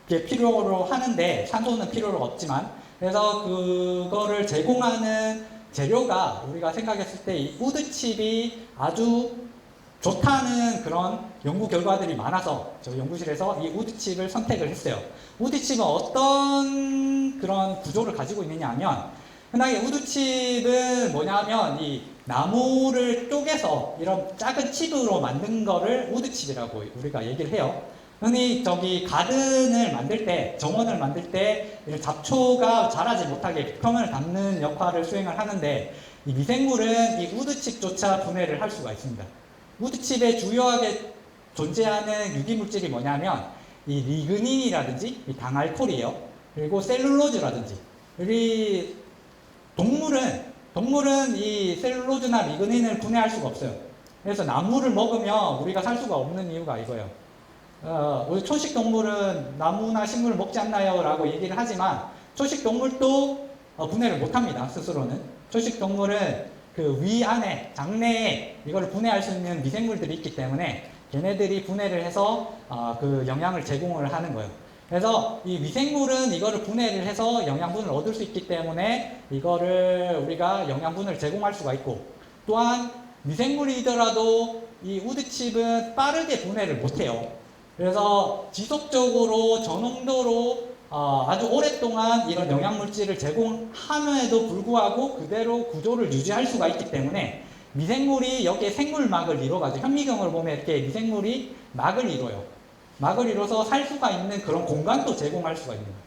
게 필요로 하는데 산소는 필요로 없지만, 그래서 그거를 제공하는 재료가 우리가 생각했을 때 이 우드칩이 아주 좋다는 그런 연구 결과들이 많아서 저희 연구실에서 이 우드칩을 선택을 했어요. 우드칩은 어떤 그런 구조를 가지고 있느냐 하면, 흔하게 우드칩은 뭐냐면 이 나무를 쪼개서 이런 작은 칩으로 만든 거를 우드칩이라고 우리가 얘기를 해요. 흔히 저기 가든을 만들 때, 정원을 만들 때 이런 잡초가 자라지 못하게 표면을 닦는 역할을 수행을 하는데, 이 미생물은 이 우드칩조차 분해를 할 수가 있습니다. 우드칩에 주요하게 존재하는 유기물질이 뭐냐면 이 리그닌이라든지 이 당알코올이에요. 그리고 셀룰로즈라든지. 우리 동물은 이 셀룰로즈나 리그닌을 분해할 수가 없어요. 그래서 나무를 먹으면 우리가 살 수가 없는 이유가 이거예요. 우리 초식 동물은 나무나 식물을 먹지 않나요? 라고 얘기를 하지만 초식 동물도 분해를 못합니다. 스스로는. 초식 동물은 그 위 안에, 장내에 이걸 분해할 수 있는 미생물들이 있기 때문에 걔네들이 분해를 해서 그 영양을 제공을 하는 거예요. 그래서 이 미생물은 이거를 분해를 해서 영양분을 얻을 수 있기 때문에 이거를 우리가 영양분을 제공할 수가 있고, 또한 미생물이더라도 이 우드칩은 빠르게 분해를 못해요. 그래서 지속적으로 저농도로 아주 오랫동안 이런 영양물질을 제공함에도 불구하고 그대로 구조를 유지할 수가 있기 때문에 미생물이 여기에 생물막을 이뤄가지고, 현미경을 보면 이렇게 미생물이 막을 이뤄요. 막을 이뤄서 살 수가 있는 그런 공간도 제공할 수가 있는 거예요.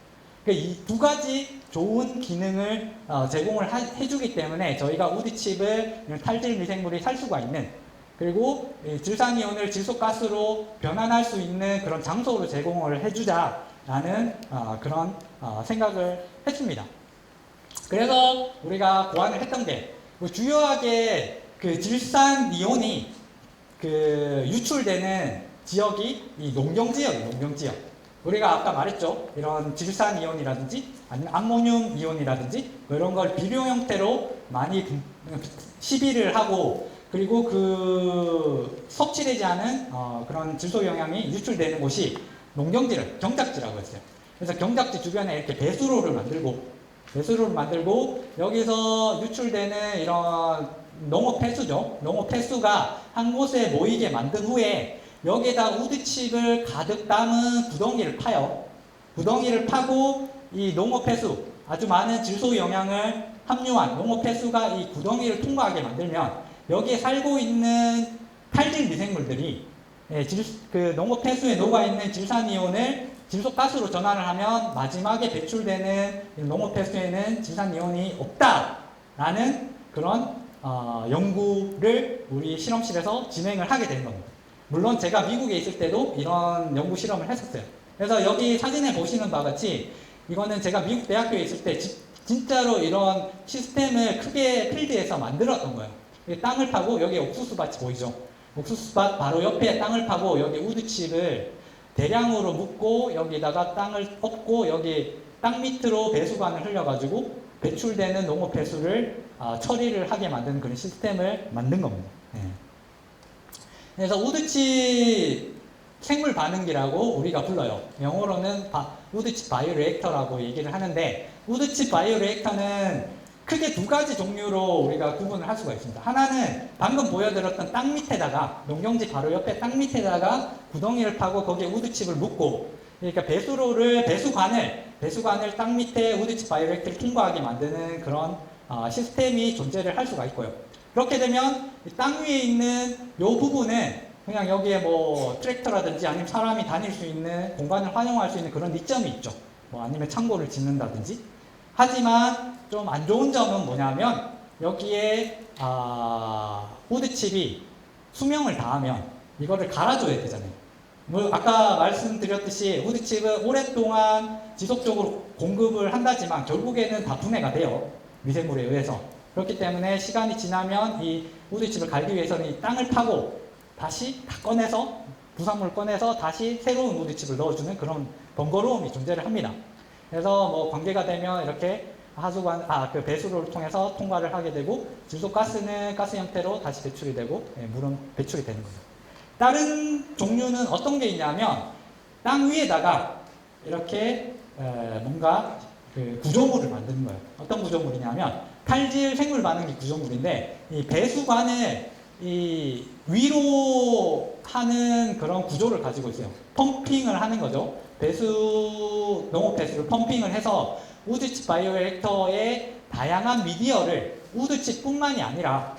그러니까 이 두 가지 좋은 기능을 제공을 해주기 때문에 저희가 우드칩을 탈질 미생물이 살 수가 있는, 그리고 질산이온을 질소가스로 변환할 수 있는 그런 장소로 제공을 해주자라는 그런 생각을 했습니다. 그래서 우리가 고안을 했던 게 주요하게 그 질산이온이 그 유출되는 지역이 이 농경지역이에요. 농경지역. 우리가 아까 말했죠. 이런 질산이온이라든지 아니면 암모늄 이온이라든지 이런 걸 비료 형태로 많이 시비를 하고, 그리고 그 섭취되지 않은 그런 질소 영양이 유출되는 곳이 농경지를 경작지라고 했어요. 그래서 경작지 주변에 이렇게 배수로를 만들고 여기서 유출되는 이런 농업 폐수죠. 농업 폐수가 한 곳에 모이게 만든 후에 여기에다 우드칩을 가득 담은 구덩이를 파요. 구덩이를 파고 이 농업 폐수, 아주 많은 질소 영양을 함유한 농업 폐수가 이 구덩이를 통과하게 만들면 여기에 살고 있는 탈질 미생물들이 그 농업 폐수에 녹아있는 질산이온을 질소가스로 전환을 하면 마지막에 배출되는 농업 폐수에는 질산이온이 없다라는 그런 연구를 우리 실험실에서 진행을 하게 된 겁니다. 물론 제가 미국에 있을 때도 이런 연구 실험을 했었어요. 그래서 여기 사진에 보시는 바와 같이 이거는 제가 미국 대학교에 있을 때 진짜로 이런 시스템을 크게 필드에서 만들었던 거예요. 땅을 파고 여기 옥수수밭이 보이죠? 옥수수밭 바로 옆에 땅을 파고 여기 우드칩을 대량으로 묻고 여기다가 땅을 엎고 여기 땅 밑으로 배수관을 흘려가지고 배출되는 농업 배수를 처리를 하게 만드는 그런 시스템을 만든 겁니다. 네. 그래서 우드칩 생물 반응기라고 우리가 불러요. 영어로는 우드칩 바이오리액터라고 얘기를 하는데, 우드칩 바이오리액터는 크게 두 가지 종류로 우리가 구분을 할 수가 있습니다. 하나는 방금 보여드렸던 땅 밑에다가, 농경지 바로 옆에 땅 밑에다가 구덩이를 파고 거기에 우드칩을 묻고, 그러니까 배수관을 땅 밑에 우드칩 바이오리액터를 통과하게 만드는 그런 시스템이 존재를 할 수가 있고요. 그렇게 되면 땅 위에 있는 이 부분은 그냥 여기에 뭐 트랙터라든지 아니면 사람이 다닐 수 있는 공간을 활용할 수 있는 그런 이점이 있죠. 뭐 아니면 창고를 짓는다든지. 하지만 좀 안 좋은 점은 뭐냐면 여기에 우드칩이 수명을 다하면 이거를 갈아줘야 되잖아요. 뭐 아까 말씀드렸듯이 우드칩은 오랫동안 지속적으로 공급을 한다지만 결국에는 다 분해가 돼요. 미생물에 의해서. 그렇기 때문에 시간이 지나면 이 우드칩을 갈기 위해서는 이 땅을 파고 다시 다 꺼내서, 부산물을 꺼내서 다시 새로운 우드칩을 넣어주는 그런 번거로움이 존재를 합니다. 그래서 뭐 관계가 되면 이렇게 그 배수로를 통해서 통과를 하게 되고, 질소가스는 가스 형태로 다시 배출이 되고, 물은 배출이 되는 거죠. 다른 종류는 어떤 게 있냐면, 땅 위에다가 이렇게 뭔가 그 구조물을 만드는 거예요. 어떤 구조물이냐면, 탈질 생물 반응기 구조물인데, 이 배수관을 이 위로 하는 그런 구조를 가지고 있어요. 펌핑을 하는 거죠. 농업 배수를 펌핑을 해서 우드칩 바이오리액터의 다양한 미디어를 우드칩뿐만이 아니라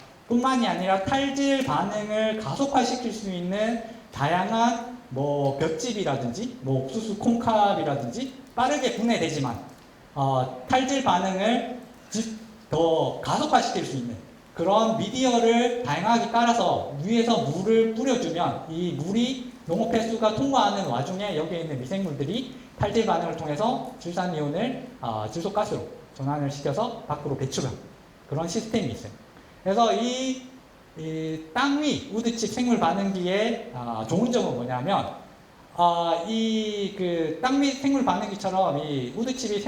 탈질 반응을 가속화시킬 수 있는 다양한 뭐 볏짚이라든지 뭐 옥수수 콩캅이라든지 빠르게 분해되지만 탈질 반응을 더 가속화시킬 수 있는 그런 미디어를 다양하게 깔아서 위에서 물을 뿌려주면 이 물이 농업 배수가 통과하는 와중에 여기에 있는 미생물들이 탈질 반응을 통해서 질산이온을 질소가스로 전환을 시켜서 밖으로 배출하는 그런 시스템이 있어요. 그래서 이 땅 위 우드칩 생물 반응기의 좋은 점은 뭐냐면 이 그 땅 위 생물 반응기처럼 이 우드칩이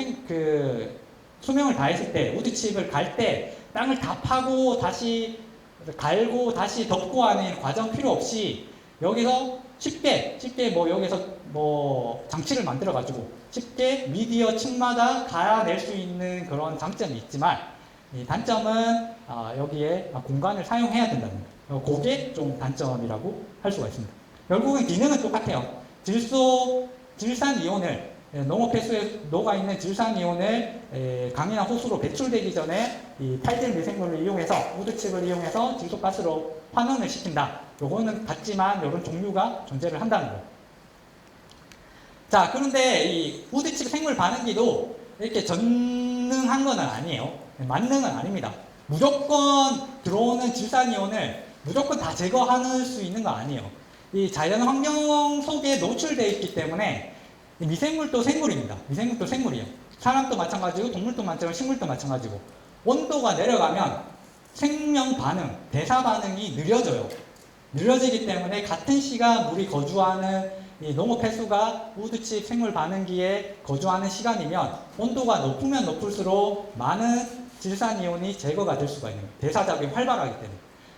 수명을 다했을 때 우드칩을 갈 때 땅을 다 파고 다시 갈고 다시 덮고 하는 과정 필요 없이 여기서 쉽게 뭐 여기서 뭐 장치를 만들어 가지고 쉽게 미디어 층마다 갈아낼 수 있는 그런 장점이 있지만, 이 단점은 여기에 공간을 사용해야 된다는 거예요. 그게 좀 단점이라고 할 수가 있습니다. 결국은 기능은 똑같아요. 질산이온을 농업 배수에 녹아있는 질산이온을 강이나 호수로 배출되기 전에 이 탈질 미생물을 이용해서 우드칩을 이용해서 질소가스로 환원을 시킨다. 요거는 같지만 이런 종류가 존재를 한다는 거예요. 자, 그런데 이 우드칩 생물 반응기도 이렇게 전능한 건 아니에요. 만능은 아닙니다. 무조건 들어오는 질산이온을 무조건 다 제거할 수 있는 거 아니에요. 이 자연 환경 속에 노출되어 있기 때문에 미생물도 생물입니다. 미생물도 생물이에요. 사람도 마찬가지고 동물도 마찬가지고 식물도 마찬가지고 온도가 내려가면 생명 반응, 대사 반응이 느려져요. 느려지기 때문에 같은 시간 물이 거주하는 이 농업 폐수가 우드칩 생물 반응기에 거주하는 시간이면 온도가 높으면 높을수록 많은 질산이온이 제거가 될 수가 있는 거예요. 대사작용이 활발하기 때문에.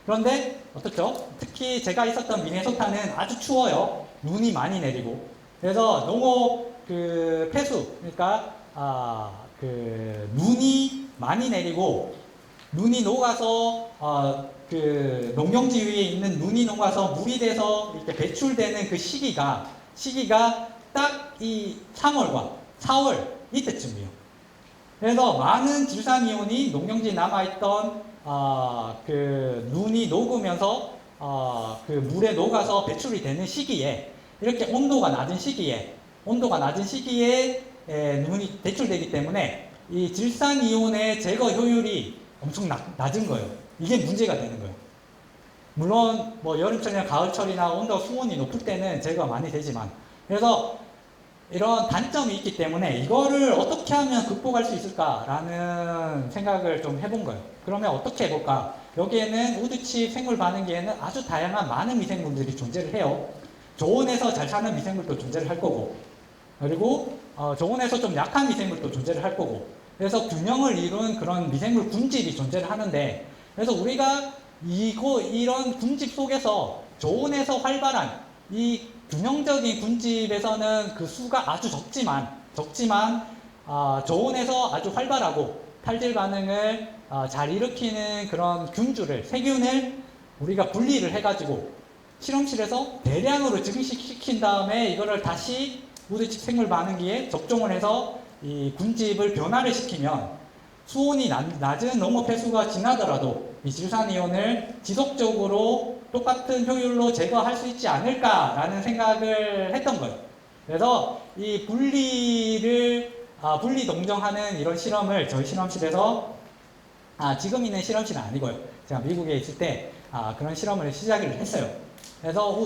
그런데 어떻죠? 특히 제가 있었던 미네소타는 아주 추워요. 눈이 많이 내리고. 그래서 농업 폐수, 그러니까 눈이 많이 내리고 눈이 녹아서 농경지 위에 있는 눈이 녹아서 물이 돼서 이렇게 배출되는 그 시기가 딱 이 3월과 4월 이때쯤이에요. 그래서 많은 질산이온이 농경지에 남아있던 눈이 녹으면서 물에 녹아서 배출이 되는 시기에, 이렇게 온도가 낮은 시기에 눈이 배출되기 때문에 이 질산이온의 제거 효율이 엄청 낮은 거예요. 이게 문제가 되는 거예요. 물론 뭐 여름철이나 가을철이나 온도가 수온이 높을 때는 제거가 많이 되지만, 그래서 이런 단점이 있기 때문에 이거를 어떻게 하면 극복할 수 있을까라는 생각을 좀 해본 거예요. 그러면 어떻게 해볼까? 여기에는 우드칩 생물 반응기에는 아주 다양한 많은 미생물들이 존재를 해요. 저온에서 잘 사는 미생물도 존재를 할 거고, 그리고 저온에서 좀 약한 미생물도 존재를 할 거고, 그래서 균형을 이룬 그런 미생물 군집이 존재를 하는데, 그래서 우리가 이런 군집 속에서 저온에서 활발한 이 균형적인 군집에서는 그 수가 아주 적지만 저온에서 아주 활발하고 탈질 반응을 잘 일으키는 그런 균주를, 세균을 우리가 분리를 해가지고 실험실에서 대량으로 증식시킨 다음에 이거를 다시 우드칩 생물 반응기에 접종을 해서 이 군집을 변화를 시키면 수온이 낮은 농업 폐수가 지나더라도 이 질산이온을 지속적으로 똑같은 효율로 제거할 수 있지 않을까라는 생각을 했던 거예요. 그래서 이 분리 농정하는 이런 실험을 저희 실험실에서 지금 있는 실험실은 아니고요. 제가 미국에 있을 때 그런 실험을 시작을 했어요. 그래서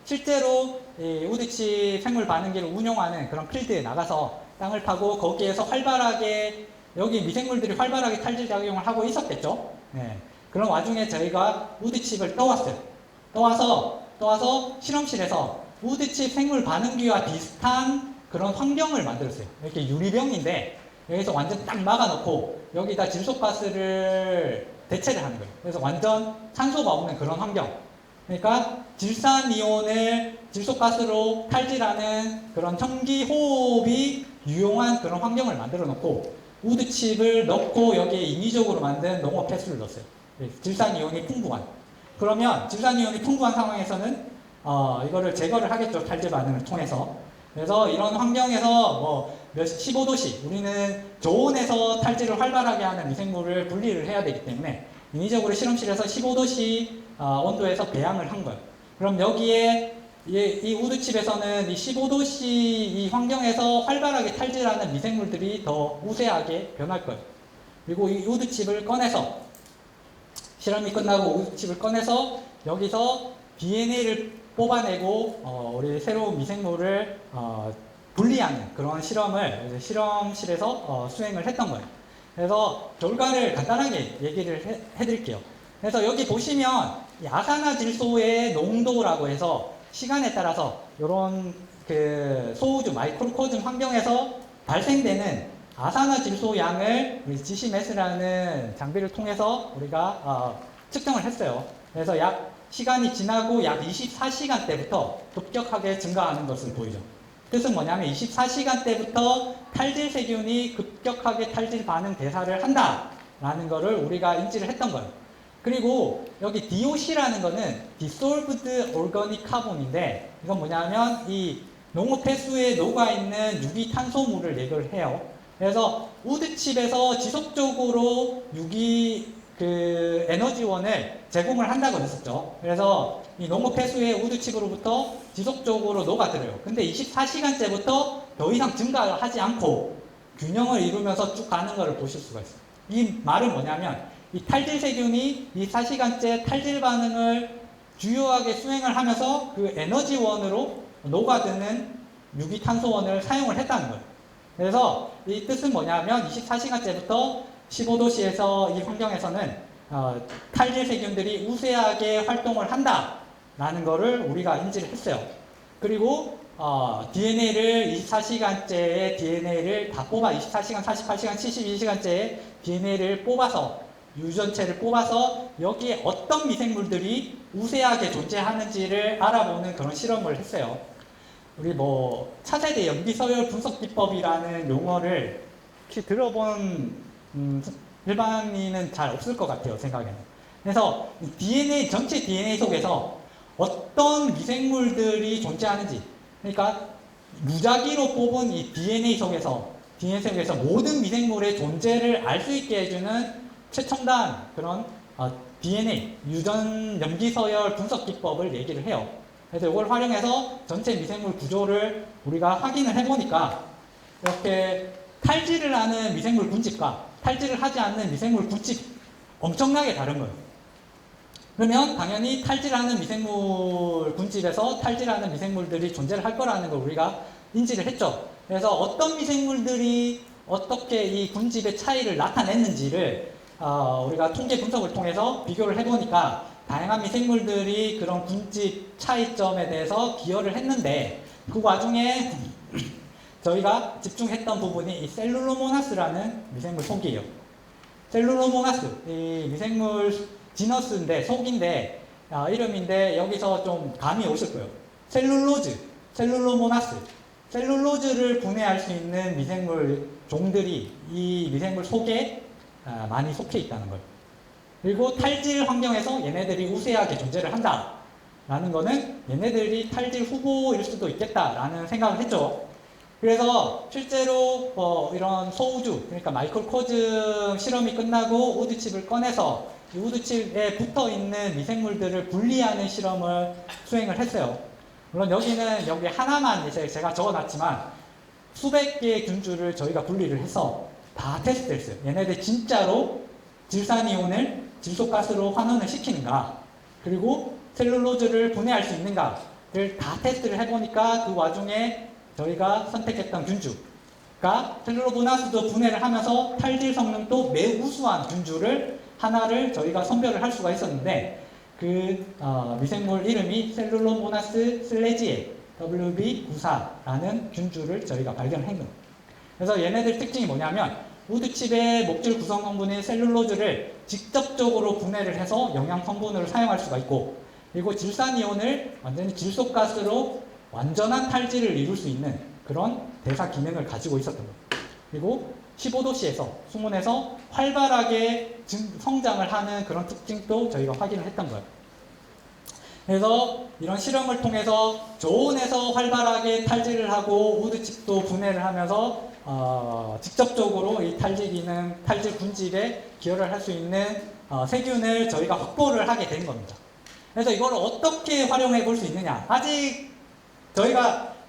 실제로 이 우드칩 생물 반응기를 운용하는 그런 필드에 나가서 땅을 파고 거기에서 활발하게 여기 미생물들이 활발하게 탈질 작용을 하고 있었겠죠. 네. 그런 와중에 저희가 우드칩을 떠왔어요. 떠와서 실험실에서 우드칩 생물 반응기와 비슷한 그런 환경을 만들었어요. 이렇게 유리병인데 여기서 완전 딱 막아놓고 여기다 질소가스를 대체를 하는 거예요. 그래서 완전 산소가 없는 그런 환경. 그러니까 질산이온을 질소가스로 탈질하는 그런 청기 호흡이 유용한 그런 환경을 만들어 놓고 우드칩을 넣고 여기에 인위적으로 만든 농업 폐수를 넣었어요. 질산이온이 풍부한. 그러면 질산이온이 풍부한 상황에서는 이거를 제거를 하겠죠. 탈질 반응을 통해서. 그래서 이런 환경에서 15도씨, 우리는 저온에서 탈질을 활발하게 하는 미생물을 분리를 해야 되기 때문에 인위적으로 실험실에서 15도씨 온도에서 배양을 한 거예요. 그럼 여기에 이 우드칩에서는 이 15도씨 이 환경에서 활발하게 탈질하는 미생물들이 더 우세하게 변할 거예요. 그리고 이 우드칩을 꺼내서 실험이 끝나고 우드칩을 꺼내서 여기서 DNA를 뽑아내고 우리 새로운 미생물을 분리하는 그런 실험을 실험실에서 수행을 했던 거예요. 그래서 결과를 간단하게 얘기를 해드릴게요. 그래서 여기 보시면 아산화질소의 농도라고 해서 시간에 따라서 이런 그 소우주 마이크로코즘 환경에서 발생되는 아산화질소 양을 우리 GC-MAS라는 장비를 통해서 우리가 측정을 했어요. 그래서 시간이 지나고 약 24시간 때부터 급격하게 증가하는 것을 보이죠. 뜻은 뭐냐면 24시간 때부터 탈질 세균이 급격하게 탈질 반응 대사를 한다라는 것을 우리가 인지를 했던 거예요. 그리고 여기 DOC라는 거는 Dissolved Organic Carbon인데 이건 뭐냐면 이 농업 폐수에 녹아있는 유기탄소물을 얘기를 해요. 그래서 우드칩에서 지속적으로 에너지원을 제공을 한다고 했었죠. 그래서 이 농업 폐수의 우드칩으로부터 지속적으로 녹아들어요. 근데 24시간째부터 더 이상 증가하지 않고 균형을 이루면서 쭉 가는 것을 보실 수가 있어요. 이 말은 뭐냐면 이 탈질 세균이 24시간째 탈질 반응을 주요하게 수행을 하면서 그 에너지원으로 녹아드는 유기탄소원을 사용을 했다는 거예요. 그래서 이 뜻은 뭐냐면 24시간째부터 15도씨에서 이 환경에서는 탈질 세균들이 우세하게 활동을 한다라는 거를 우리가 인지를 했어요. 그리고 DNA를 24시간째의 DNA를 다 뽑아 24시간, 48시간, 72시간째의 DNA를 뽑아서 유전체를 뽑아서 여기에 어떤 미생물들이 우세하게 존재하는지를 알아보는 그런 실험을 했어요. 우리 차세대 염기서열 분석기법이라는 용어를 혹시 들어본 일반인은 잘 없을 것 같아요, 생각에는. 그래서 전체 DNA 속에서 어떤 미생물들이 존재하는지, 그러니까 무작위로 뽑은 이 DNA 속에서 모든 미생물의 존재를 알 수 있게 해주는 최첨단 그런 DNA, 유전 염기서열 분석 기법을 얘기를 해요. 그래서 이걸 활용해서 전체 미생물 구조를 우리가 확인을 해보니까 이렇게 탈질을 하는 미생물 군집과 탈질을 하지 않는 미생물 군집 엄청나게 다른 거예요. 그러면 당연히 탈질하는 미생물 군집에서 탈질하는 미생물들이 존재를 할 거라는 걸 우리가 인지를 했죠. 그래서 어떤 미생물들이 어떻게 이 군집의 차이를 나타냈는지를 우리가 통계 분석을 통해서 비교를 해보니까 다양한 미생물들이 그런 군집 차이점에 대해서 기여를 했는데 그 와중에 저희가 집중했던 부분이 이 셀룰로모나스라는 미생물 속이에요. 셀룰로모나스, 이 미생물 지너스인데 속인데 이름인데 여기서 좀 감이 오실 거예요. 셀룰로즈, 셀룰로모나스, 셀룰로즈를 분해할 수 있는 미생물 종들이 이 미생물 속에 많이 속해 있다는 거예요. 그리고 탈질 환경에서 얘네들이 우세하게 존재를 한다라는 거는 얘네들이 탈질 후보일 수도 있겠다라는 생각을 했죠. 그래서 실제로 이런 소우주, 그러니까 마이크로코즘 실험이 끝나고 우드칩을 꺼내서 이 우드칩에 붙어 있는 미생물들을 분리하는 실험을 수행을 했어요. 물론 여기 하나만 이제 제가 적어놨지만 수백 개의 균주를 저희가 분리를 해서 다 테스트를 했어요. 얘네들 진짜로 질산이온을 질소가스로 환원을 시키는가, 그리고 셀룰로즈를 분해할 수 있는가를 다 테스트를 해보니까 그 와중에 저희가 선택했던 균주가 셀룰로모나스도 분해를 하면서 탈질 성능도 매우 우수한 균주를 하나를 저희가 선별을 할 수가 있었는데 그 미생물 이름이 셀룰로모나스 슬레지에 WB94라는 균주를 저희가 발견한 겁니다. 그래서 얘네들 특징이 뭐냐면 우드칩의 목줄 구성 성분인 셀룰로즈를 직접적으로 분해를 해서 영양 성분으로 사용할 수가 있고, 그리고 질산이온을 완전히 질소가스로 완전한 탈질을 이룰 수 있는 그런 대사 기능을 가지고 있었던 거예요. 그리고 15도씨에서 수문에서 활발하게 성장을 하는 그런 특징도 저희가 확인을 했던 거예요. 그래서 이런 실험을 통해서 저온에서 활발하게 탈질을 하고 우드칩도 분해를 하면서 직접적으로 이 탈질 기능, 탈질 군집에 기여를 할 수 있는 세균을 저희가 확보를 하게 된 겁니다. 그래서 이걸 어떻게 활용해 볼 수 있느냐? 아직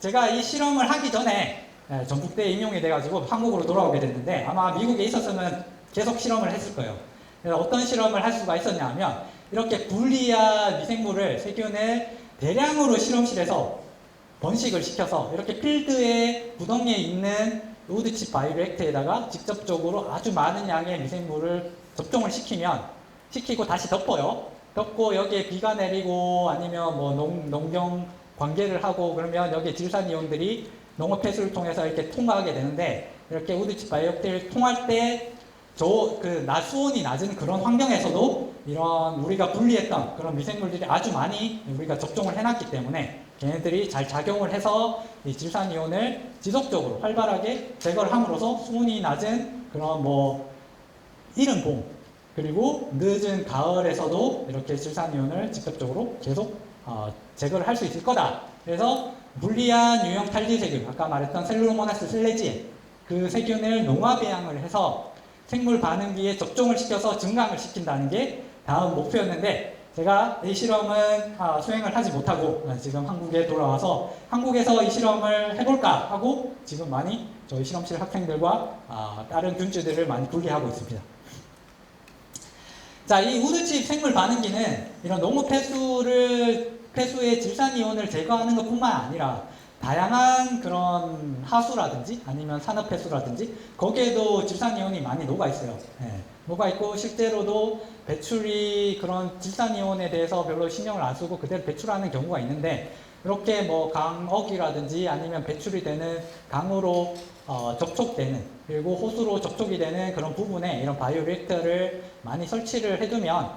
제가 이 실험을 하기 전에 전북대에 임용이 돼가지고 한국으로 돌아오게 됐는데 아마 미국에 있었으면 계속 실험을 했을 거예요. 그래서 어떤 실험을 할 수가 있었냐 하면 이렇게 분리한 미생물을, 세균을 대량으로 실험실에서 번식을 시켜서 이렇게 필드에 구덩이에 있는 우드칩 바이오리액터에다가 직접적으로 아주 많은 양의 미생물을 접종을 시키고 다시 덮어요. 덮고 여기에 비가 내리고 아니면 뭐 농경 관계를 하고 그러면 여기에 질산이온들이 농업 폐수를 통해서 이렇게 통과하게 되는데, 이렇게 우드칩 바이오리액터를 통할 때 수온이 낮은 그런 환경에서도 이런 우리가 분리했던 그런 미생물들이 아주 많이 우리가 접종을 해놨기 때문에 걔네들이 잘 작용을 해서 이 질산이온을 지속적으로 활발하게 제거를 함으로써 수온이 낮은 그런 이른 봄 그리고 늦은 가을에서도 이렇게 질산이온을 직접적으로 계속 제거를 할 수 있을 거다. 그래서 불리한 유형 탈질 세균, 아까 말했던 셀룰로모나스 슬레지에 그 세균을 농화배양을 해서 생물 반응기에 접종을 시켜서 증강을 시킨다는 게 다음 목표였는데, 제가 이 실험은 수행을 하지 못하고 지금 한국에 돌아와서 한국에서 이 실험을 해볼까 하고 지금 많이 저희 실험실 학생들과 다른 균주들을 많이 분리하고 있습니다. 자, 이 우드칩 생물 반응기는 이런 농업 폐수의 질산이온을 제거하는 것뿐만 아니라 다양한 그런 하수라든지 아니면 산업 폐수라든지 거기에도 질산이온이 많이 녹아 있어요. 녹아 있고 실제로도 배출이 그런 질산이온에 대해서 별로 신경을 안 쓰고 그대로 배출하는 경우가 있는데, 이렇게 강어기라든지 아니면 배출이 되는 강으로 접촉되는, 그리고 호수로 접촉이 되는 그런 부분에 이런 바이오리액터를 많이 설치를 해두면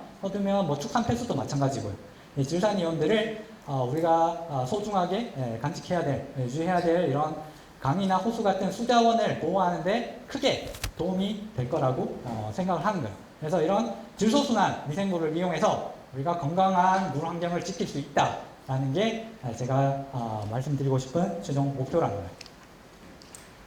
축산 폐수도 마찬가지고요. 이 질산이온들을 우리가 소중하게 간직해야 될, 유지해야 될 이런 강이나 호수 같은 수자원을 보호하는데 크게 도움이 될 거라고 생각을 하는 거예요. 그래서 이런 질소순환 미생물을 이용해서 우리가 건강한 물 환경을 지킬 수 있다라는 게 제가 말씀드리고 싶은 최종 목표라는 거예요.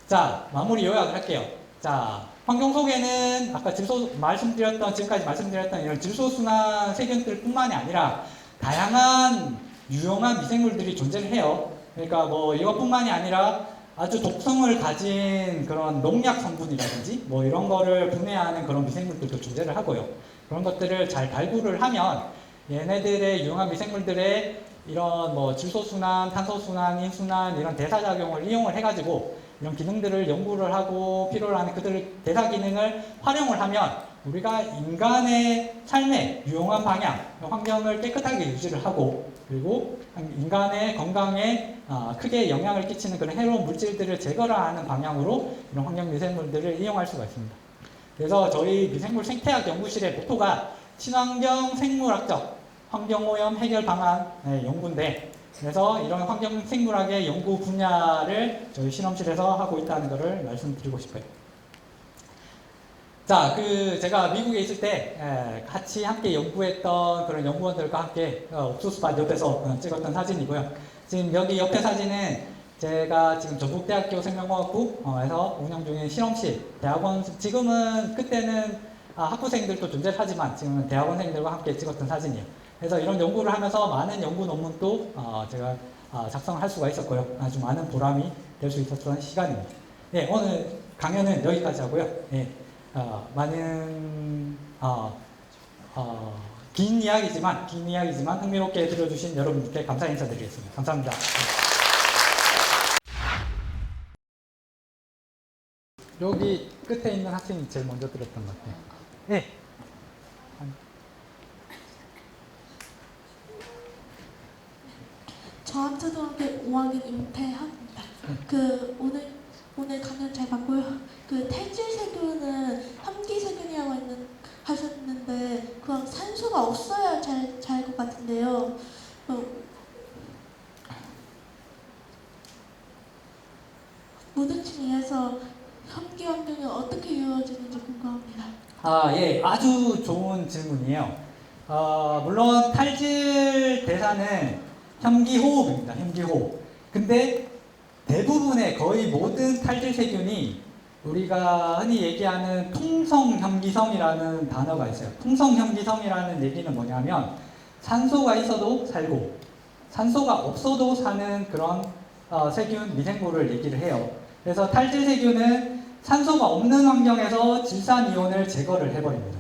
자, 마무리 요약을 할게요. 자, 환경 속에는 아까 지금까지 말씀드렸던 이런 질소순환 세균들 뿐만이 아니라 다양한 유용한 미생물들이 존재를 해요. 그러니까 이것뿐만이 아니라 아주 독성을 가진 그런 농약 성분이라든지 이런 거를 분해하는 그런 미생물들도 존재를 하고요. 그런 것들을 잘 발굴을 하면 얘네들의 유용한 미생물들의 이런 뭐 질소순환, 탄소순환, 인순환 이런 대사작용을 이용을 해가지고 이런 기능들을 연구를 하고 필요로 하는 그들 대사 기능을 활용을 하면 우리가 인간의 삶에 유용한 방향, 환경을 깨끗하게 유지를 하고 그리고 인간의 건강에 크게 영향을 끼치는 그런 해로운 물질들을 제거를 하는 방향으로 이런 환경 미생물들을 이용할 수가 있습니다. 그래서 저희 미생물 생태학 연구실의 목표가 친환경 생물학적 환경오염 해결 방안 연구인데 그래서 이런 환경 생물학의 연구 분야를 저희 실험실에서 하고 있다는 것을 말씀드리고 싶어요. 자, 제가 미국에 있을 때 같이 함께 연구했던 그런 연구원들과 함께 옥수수밭 옆에서 찍었던 사진이고요. 지금 여기 옆에 사진은 제가 지금 전북대학교 생명과학부에서 운영 중인 실험실, 대학원, 지금은 그때는 학부생들도 존재를 하지만 지금은 대학원생들과 함께 찍었던 사진이에요. 그래서 이런 연구를 하면서 많은 연구 논문도 제가 작성을 할 수가 있었고요. 아주 많은 보람이 될 수 있었던 시간입니다. 네, 오늘 강연은 여기까지 하고요. 네. 많은 긴 이야기지만 흥미롭게 들어주신 여러분께 감사 인사드리겠습니다. 감사합니다. 여기 끝에 있는 학생이 제일 먼저 들었던 것 같아요. 네. 저한테도 함께 5학년 임태학입니다. 오늘 강연 잘 봤고요. 탈질세균은 함기세균이라고 하셨는데 그건 산소가 없어야 잘 것 같은데요. 무드층에서 함기 환경이 어떻게 이루어지는지 궁금합니다. 예, 아주 좋은 질문이에요. 물론 탈질 대사는 현기호흡입니다. 현기호흡. 근데 대부분의 거의 모든 탈질 세균이 우리가 흔히 얘기하는 통성현기성이라는 단어가 있어요. 통성현기성이라는 얘기는 뭐냐면 산소가 있어도 살고 산소가 없어도 사는 그런 세균, 미생물을 얘기를 해요. 그래서 탈질 세균은 산소가 없는 환경에서 질산이온을 제거를 해버립니다.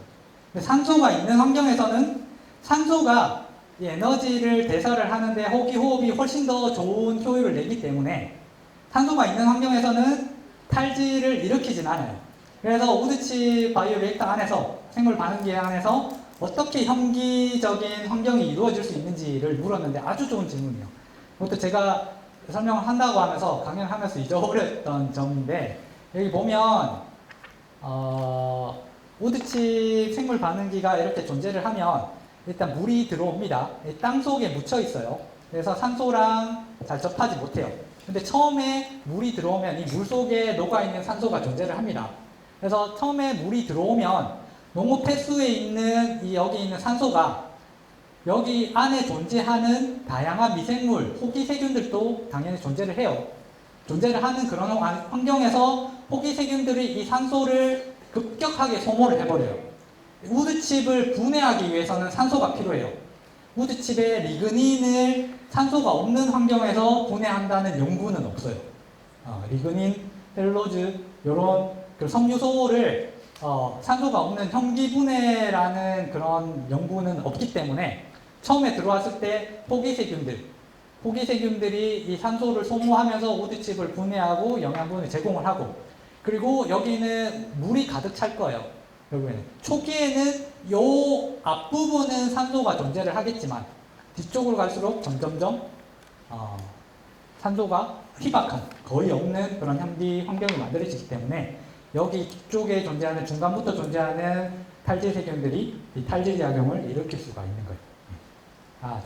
산소가 있는 환경에서는 산소가 에너지를 대사를 하는데 호흡이 훨씬 더 좋은 효율을 내기 때문에 산소가 있는 환경에서는 탈질을 일으키진 않아요. 그래서 우드칩 바이오리액터 안에서 생물 반응기 안에서 어떻게 현기적인 환경이 이루어질 수 있는지를 물었는데 아주 좋은 질문이에요. 그것도 제가 설명을 한다고 하면서 강연을 하면서 잊어버렸던 점인데 여기 보면 우드칩 생물 반응기가 이렇게 존재를 하면 일단 물이 들어옵니다. 땅 속에 묻혀 있어요. 그래서 산소랑 잘 접하지 못해요. 근데 처음에 물이 들어오면 이 물 속에 녹아있는 산소가 존재를 합니다. 그래서 처음에 물이 들어오면 농업 폐수에 있는 여기 있는 산소가 여기 안에 존재하는 다양한 미생물, 호기세균들도 당연히 존재를 해요. 존재를 하는 그런 환경에서 호기세균들이 이 산소를 급격하게 소모를 해버려요. 우드칩을 분해하기 위해서는 산소가 필요해요. 우드칩의 리그닌을 산소가 없는 환경에서 분해한다는 연구는 없어요. 리그닌, 셀룰로즈 이런 섬유소를 산소가 없는 현기분해라는 그런 연구는 없기 때문에 처음에 들어왔을 때 호기세균들이 이 산소를 소모하면서 우드칩을 분해하고 영양분을 제공을 하고 그리고 여기는 물이 가득 찰 거예요. 결국에는 초기에는 요 앞부분은 산소가 존재를 하겠지만 뒤쪽으로 갈수록 점점점 산소가 희박한 거의 없는 그런 현기 환경이 만들어지기 때문에 여기 뒤쪽에 존재하는 중간부터 존재하는 탈질 세균들이 이 탈질 작용을 일으킬 수가 있는 거예요.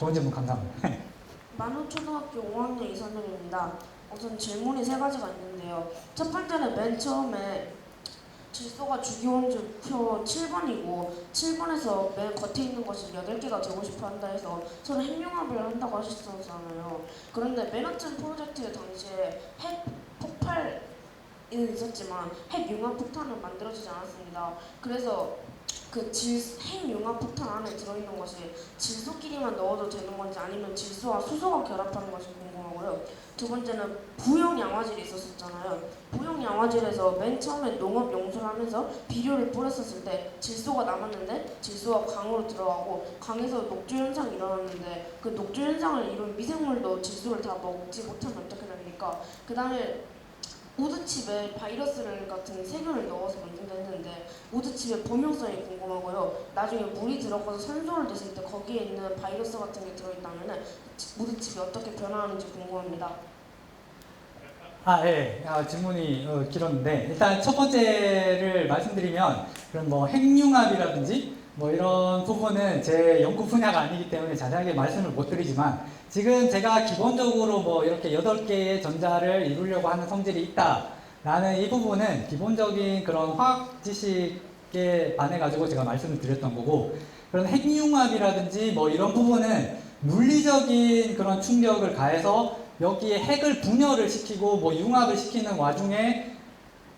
좋은 질문 감사합니다. 만호초등학교 5학년 이선영입니다. 우선 질문이 3가지가 있는데요. 첫 번째는 맨 처음에 질소가 주기원소표 7번이고 7번에서 맨 겉에 있는 것이 8개가 되고 싶어 한다 해서 서로 핵융합을 한다고 하셨잖아요. 그런데 맨하튼 프로젝트 당시에 핵 폭발은 있었지만 핵융합 폭탄은 만들어지지 않았습니다. 그래서 그 핵융합폭탄 안에 들어있는 것이 질소끼리만 넣어도 되는 건지 아니면 질소와 수소가 결합하는 것이 궁금하고요. 두 번째는 부형 양화질이 있었잖아요. 부형 양화질에서 맨 처음에 농업 용수를 하면서 비료를 뿌렸었을 때 질소가 남았는데 질소가 강으로 들어가고 강에서 녹조 현상이 일어났는데 그 녹조 현상을 이룬 미생물도 질소를 다 먹지 못하면 어떻게 됩니까? 그 다음에 우드칩에 바이러스를 같은 세균을 넣어서 만든다 했는데 우드칩의 범용성이 궁금하고요. 나중에 물이 들어가서 산소를 냈을 때 거기에 있는 바이러스 같은 게 들어있다면 우드칩이 어떻게 변화하는지 궁금합니다. 예. 질문이 길었는데 일단 첫 번째를 말씀드리면 그런 뭐 핵융합이라든지 뭐 이런 부분은 제 연구 분야가 아니기 때문에 자세하게 말씀을 못 드리지만 지금 제가 기본적으로 뭐 이렇게 8개의 전자를 이루려고 하는 성질이 있다라는 이 부분은 기본적인 그런 화학 지식에 반해가지고 제가 말씀을 드렸던 거고 그런 핵융합이라든지 뭐 이런 부분은 물리적인 그런 충격을 가해서 여기에 핵을 분열을 시키고 뭐 융합을 시키는 와중에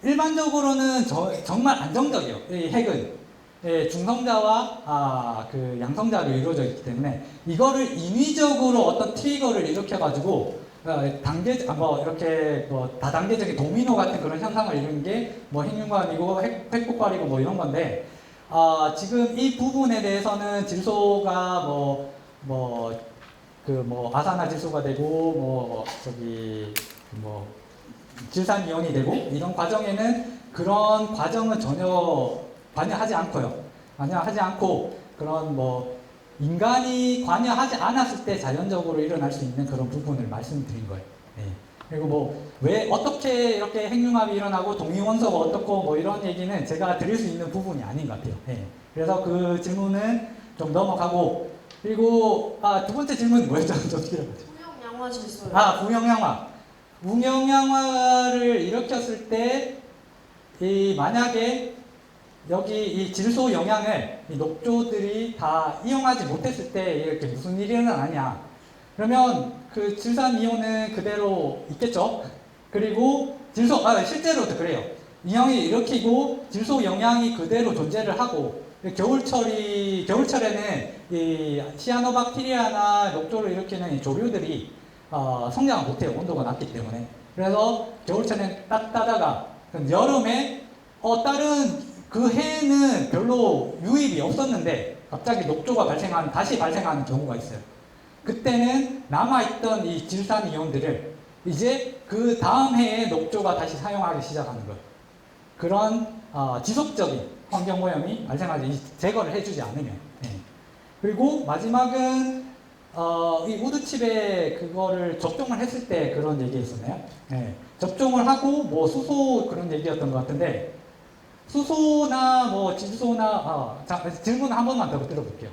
일반적으로는 정말 안정적이에요. 이 핵은. 예, 중성자와 그 양성자로 이루어져 있기 때문에 이거를 인위적으로 어떤 트리거를 일으켜가지고 뭐 이렇게 뭐 다단계적인 도미노 같은 그런 현상을 이루는 게 뭐 핵융합이고 핵폭발이고 뭐 이런 건데 지금 이 부분에 대해서는 질소가 아산화질소가 되고 질산이온이 되고 이런 과정에는 그런 과정은 전혀 관여하지 않고요. 관여하지 않고 그런 뭐 인간이 관여하지 않았을 때 자연적으로 일어날 수 있는 그런 부분을 말씀드린 거예요. 네. 그리고 뭐 왜 어떻게 이렇게 핵융합이 일어나고 동위원소가 어떻고 뭐 이런 얘기는 제가 드릴 수 있는 부분이 아닌 것 같아요. 네. 그래서 그 질문은 좀 넘어가고 그리고 두 번째 질문이 뭐였죠? 좀 길어가지고. 부형 양화 질소요. 부형 양화. 부형 양화를 일으켰을 때 만약에 여기 이 질소 영양을 이 녹조들이 다 이용하지 못했을 때 이렇게 무슨 일이 일어나냐? 그러면 그 질산이온은 그대로 있겠죠? 그리고 실제로도 그래요. 이형이 일으키고 질소 영양이 그대로 존재를 하고 겨울철에는 이 시아노박테리아나 녹조를 일으키는 이 조류들이 성장을 못해요. 온도가 낮기 때문에. 그래서 겨울철에는 따다가 여름에 다른 그 해에는 별로 유입이 없었는데 갑자기 녹조가 다시 발생하는 경우가 있어요. 그때는 남아있던 이 질산이온들을 이제 그 다음 해에 녹조가 다시 사용하기 시작하는 거예요. 그런 지속적인 환경오염이 발생하지 제거를 해주지 않으면. 네. 그리고 마지막은 이 우드칩에 그거를 접종을 했을 때 그런 얘기 있었나요? 네. 접종을 하고 뭐 수소 그런 얘기였던 것 같은데 수소나 뭐 질소나 질문 한 번만 더 들어볼게요.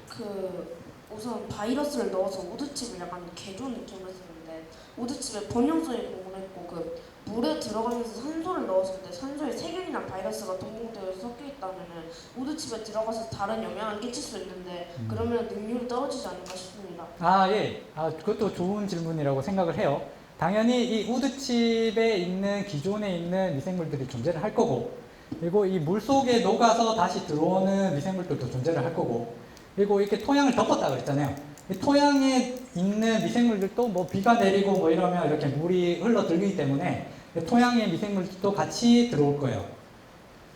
우선 바이러스를 넣어서 우드칩을 약간 개조 느낌으로 했었는데 우드칩의 범용성이 궁금했고 물에 들어가면서 산소를 넣었을 때 산소에 세균이나 바이러스가 동봉되어 섞여 있다면은 우드칩에 들어가서 다른 영향을 끼칠 수 있는데 그러면 능률이 떨어지지 않을까 싶습니다. 예. 그것도 좋은 질문이라고 생각을 해요. 당연히 이 우드칩에 있는 기존에 있는 미생물들이 존재를 할 거고 그리고 이 물 속에 녹아서 다시 들어오는 미생물들도 존재를 할 거고 그리고 이렇게 토양을 덮었다 그랬잖아요. 이 토양에 있는 미생물들도 뭐 비가 내리고 뭐 이러면 이렇게 물이 흘러들기 때문에 토양의 미생물들도 같이 들어올 거예요.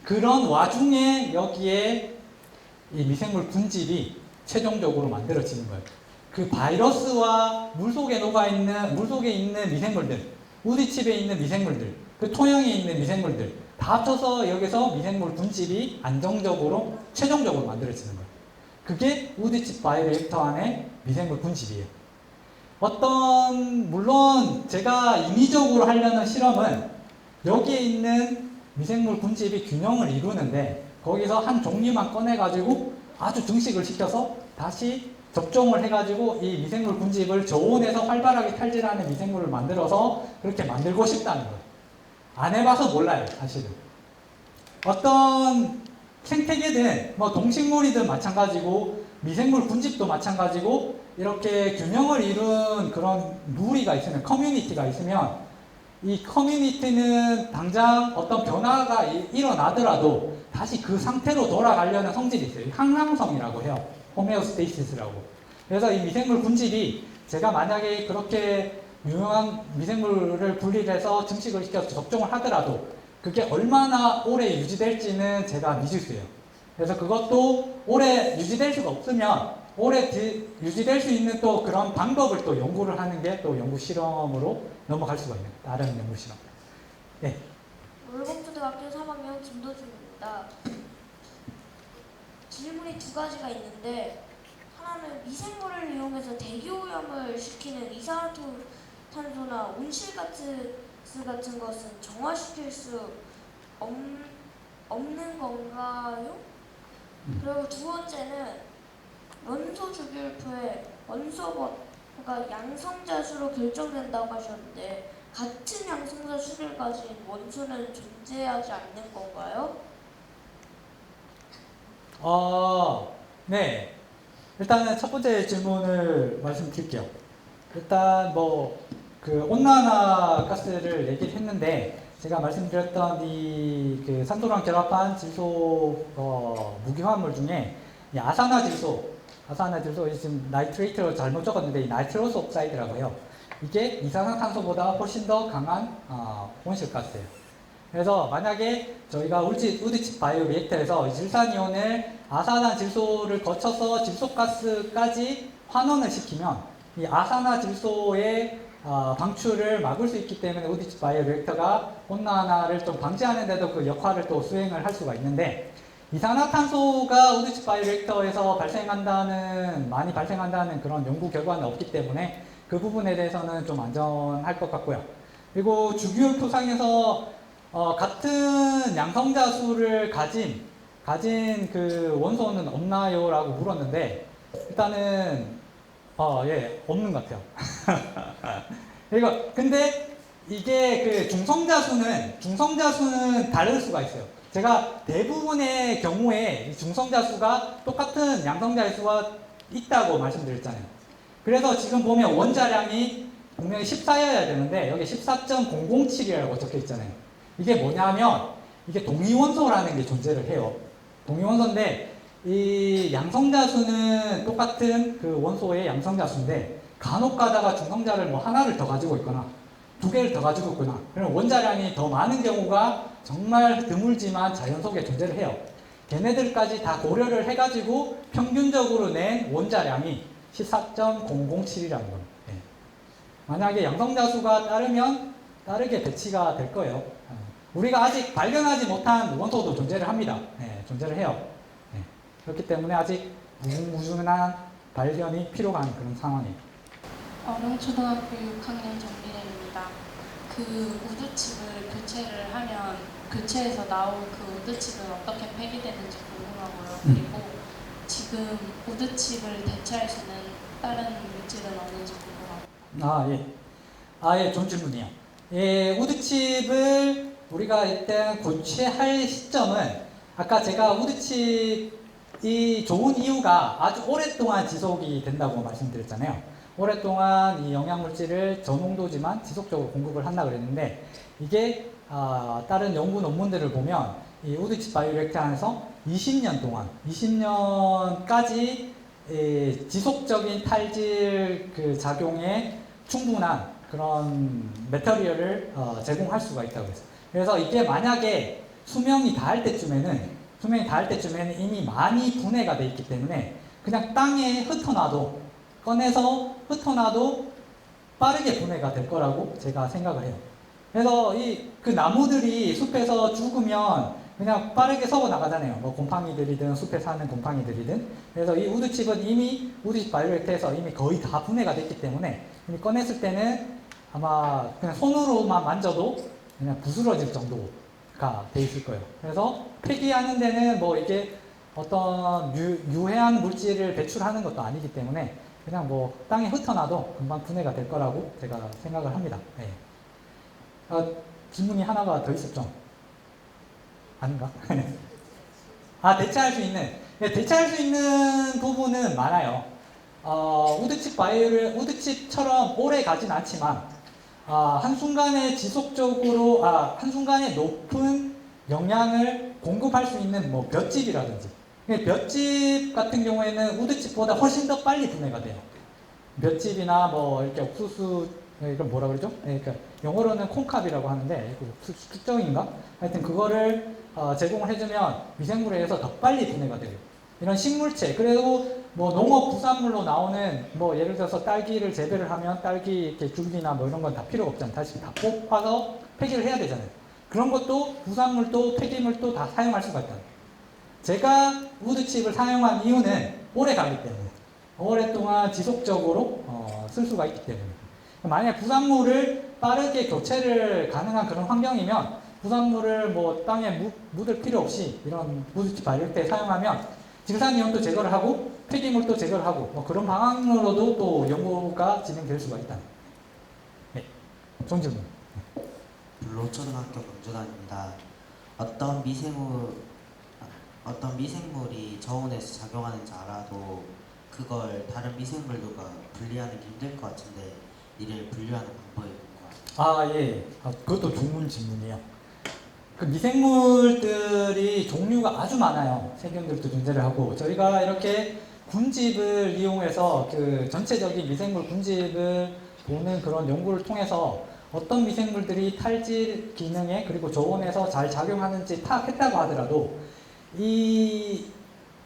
그런 와중에 여기에 이 미생물 분집이 최종적으로 만들어지는 거예요. 그 바이러스와 물 속에 있는 미생물들, 우드칩에 있는 미생물들, 그 토양에 있는 미생물들 다 합쳐서 여기서 미생물 분집이 안정적으로 최종적으로 만들어지는 거예요. 그게 우드칩 바이오리액터 안에 미생물 분집이에요. 물론 제가 인위적으로 하려는 실험은 여기에 있는 미생물 분집이 균형을 이루는데 거기서 한 종류만 꺼내가지고 아주 증식을 시켜서 다시 접종을 해가지고 이 미생물 분집을 저온에서 활발하게 탈진하는 미생물을 만들어서 그렇게 만들고 싶다는 거예요. 안 해봐서 몰라요, 사실은. 어떤 생태계든 뭐 동식물이든 마찬가지고 미생물 분집도 마찬가지고 이렇게 균형을 이룬 그런 무리가 있으면 커뮤니티가 있으면 이 커뮤니티는 당장 어떤 변화가 일어나더라도 다시 그 상태로 돌아가려는 성질이 있어요. 항상성이라고 해요. 호메오스테이시스라고. 그래서 이 미생물 분질이 제가 만약에 그렇게 유용한 미생물을 분리해서 증식을 시켜서 접종을 하더라도 그게 얼마나 오래 유지될지는 제가 미지수예요. 그래서 그것도 오래 유지될 수가 없으면 오래 유지될 수 있는 또 그런 방법을 또 연구를 하는 게 또 연구 실험으로 넘어갈 수가 있는 다른 연구 실험. 네. 월곡초등학교 3학년 김도준입니다. 질문이 두 가지가 있는데 하나는 미생물을 이용해서 대기오염을 시키는 이산화탄소나 온실가스 같은 것은 정화시킬 수 없는 건가요? 그리고 두 번째는 원소 주기율표에 원소가 양성자 수로 결정된다고 하셨는데 같은 양성자 수를 가진 원소는 존재하지 않는 건가요? 네. 일단은 첫 번째 질문을 말씀드릴게요. 일단 그 온난화 가스를 얘기를 했는데 제가 말씀드렸던 그 산소랑 결합한 질소 무기화합물 중에 이 아산화질소 지금 나이트레이트로 잘못 적었는데 이 나이트로스 옥사이드라고 해요. 이게 이산화탄소보다 훨씬 더 강한 온실가스예요. 그래서 만약에 저희가 우드칩 바이오 리액터에서 질산이온을 아산화질소를 거쳐서 질소가스까지 환원을 시키면 이 아산화질소의 방출을 막을 수 있기 때문에 우드칩 바이오 리액터가 온난화를 좀 방지하는 데도 그 역할을 또 수행을 할 수가 있는데 이산화탄소가 우드칩 바이오 리액터에서 많이 발생한다는 그런 연구 결과는 없기 때문에 그 부분에 대해서는 좀 안전할 것 같고요. 그리고 주기율 표상에서 같은 양성자 수를 가진 그 원소는 없나요? 라고 물었는데 일단은 예, 없는 것 같아요. 근데 이게 그 중성자 수는 다를 수가 있어요. 제가 대부분의 경우에 중성자 수가 똑같은 양성자 수가 있다고 말씀드렸잖아요. 그래서 지금 보면 원자량이 분명히 14여야 되는데 여기 14.007이라고 적혀 있잖아요. 이게 뭐냐면 이게 동위원소라는 게 존재를 해요. 동위원소인데 이 양성자 수는 똑같은 그 원소의 양성자 수인데 간혹 가다가 중성자를 하나를 더 가지고 있거나 두 개를 더 가지고 있거나 그럼 원자량이 더 많은 경우가 정말 드물지만 자연 속에 존재를 해요. 걔네들까지 다 고려를 해가지고 평균적으로 낸 원자량이 14.007이라는 겁니다. 네. 만약에 양성자 수가 따르게 배치가 될 거예요. 우리가 아직 발견하지 못한 원소도 존재를 합니다. 네, 존재를 해요. 네. 그렇기 때문에 아직 무궁무진한 발견이 필요한 그런 상황이에요. 어령초등학교 6학년 정민혜입니다. 그 우드칩을 교체를 하면 교체해서 나온 그 우드칩은 어떻게 폐기되는지 궁금하고요. 그리고 지금 우드칩을 대체할 수 있는 다른 물질은 없는지 궁금합니다. 예, 좋은 질문이에요. 예, 우드칩을 우리가 일단 교체할 시점은 아까 제가 우드칩이 좋은 이유가 아주 오랫동안 지속이 된다고 말씀드렸잖아요. 오랫동안 이 영양물질을 저농도지만 지속적으로 공급을 한다 그랬는데 이게 다른 연구 논문들을 보면 이 우드칩 바이오리액터 안에서 20년까지 지속적인 탈질 그 작용에 충분한 그런 매터리얼을 제공할 수가 있다고 했어요. 그래서 이게 만약에 수명이 닿을 때쯤에는 이미 많이 분해가 돼 있기 때문에 그냥 땅에 꺼내서 흩어놔도 빠르게 분해가 될 거라고 제가 생각을 해요. 그래서 그 나무들이 숲에서 죽으면 그냥 빠르게 썩어 나가잖아요. 곰팡이들이든 숲에 사는 곰팡이들이든. 그래서 이 우드칩은 이미 우드칩 바이오리액터에서 이미 거의 다 분해가 됐기 때문에 이미 꺼냈을 때는 아마 그냥 손으로만 만져도 그냥 부스러질 정도가 돼 있을 거예요. 그래서 폐기하는 데는 이게 어떤 유해한 물질을 배출하는 것도 아니기 때문에 그냥 땅에 흩어놔도 금방 분해가 될 거라고 제가 생각을 합니다. 네. 질문이 하나가 더 있었죠? 아닌가? 대체할 수 있는 부분은 많아요. 우드칩처럼 오래 가진 않지만 한순간에 지속적으로, 한순간에 높은 영양을 공급할 수 있는 뭐 볏짚이라든지. 볏짚 같은 경우에는 우드칩보다 훨씬 더 빨리 분해가 돼요. 볏짚이나 뭐 이렇게 옥수수, 이건 뭐라 그러죠? 그러니까 영어로는 콩캅이라고 하는데, 옥수수 숙정인가? 하여튼 그거를 제공을 해주면 미생물에 의해서 더 빨리 분해가 돼요. 이런 식물체, 그리고 뭐 농업 부산물로 나오는 뭐 예를 들어서 딸기를 재배를 하면 딸기 이렇게 줄기나 뭐 이런 건 다 필요가 없잖아요. 다시 다 뽑아서 폐기를 해야 되잖아요. 그런 것도 부산물도 폐기물도 다 사용할 수가 있다. 제가 우드칩을 사용한 이유는 오래 가기 때문에, 오랫동안 지속적으로 쓸 수가 있기 때문에. 만약에 부산물을 빠르게 교체를 가능한 그런 환경이면 부산물을 뭐 땅에 묻을 필요 없이 이런 우드칩 바이오렉터에 사용하면 질산이온도 제거를 하고 폐기물도 제거를 하고 뭐 그런 방안으로도 또 연구가 진행될 수가 있다. 네, 좋은 질문. 불로초등학교 경주단입니다. 어떤 미생물이 저온에서 작용하는지 알아도 그걸 다른 미생물들과 분리하는 게 힘들 것 같은데 이를 분류하는 방법이 뭔가요? 예. 그것도 좋은 질문이에요. 그 미생물들이 종류가 아주 많아요. 세균들도 존재를 하고 저희가 이렇게 군집을 이용해서 그 전체적인 미생물 군집을 보는 그런 연구를 통해서 어떤 미생물들이 탈질 기능에 그리고 저온에서 잘 작용하는지 파악했다고 하더라도 이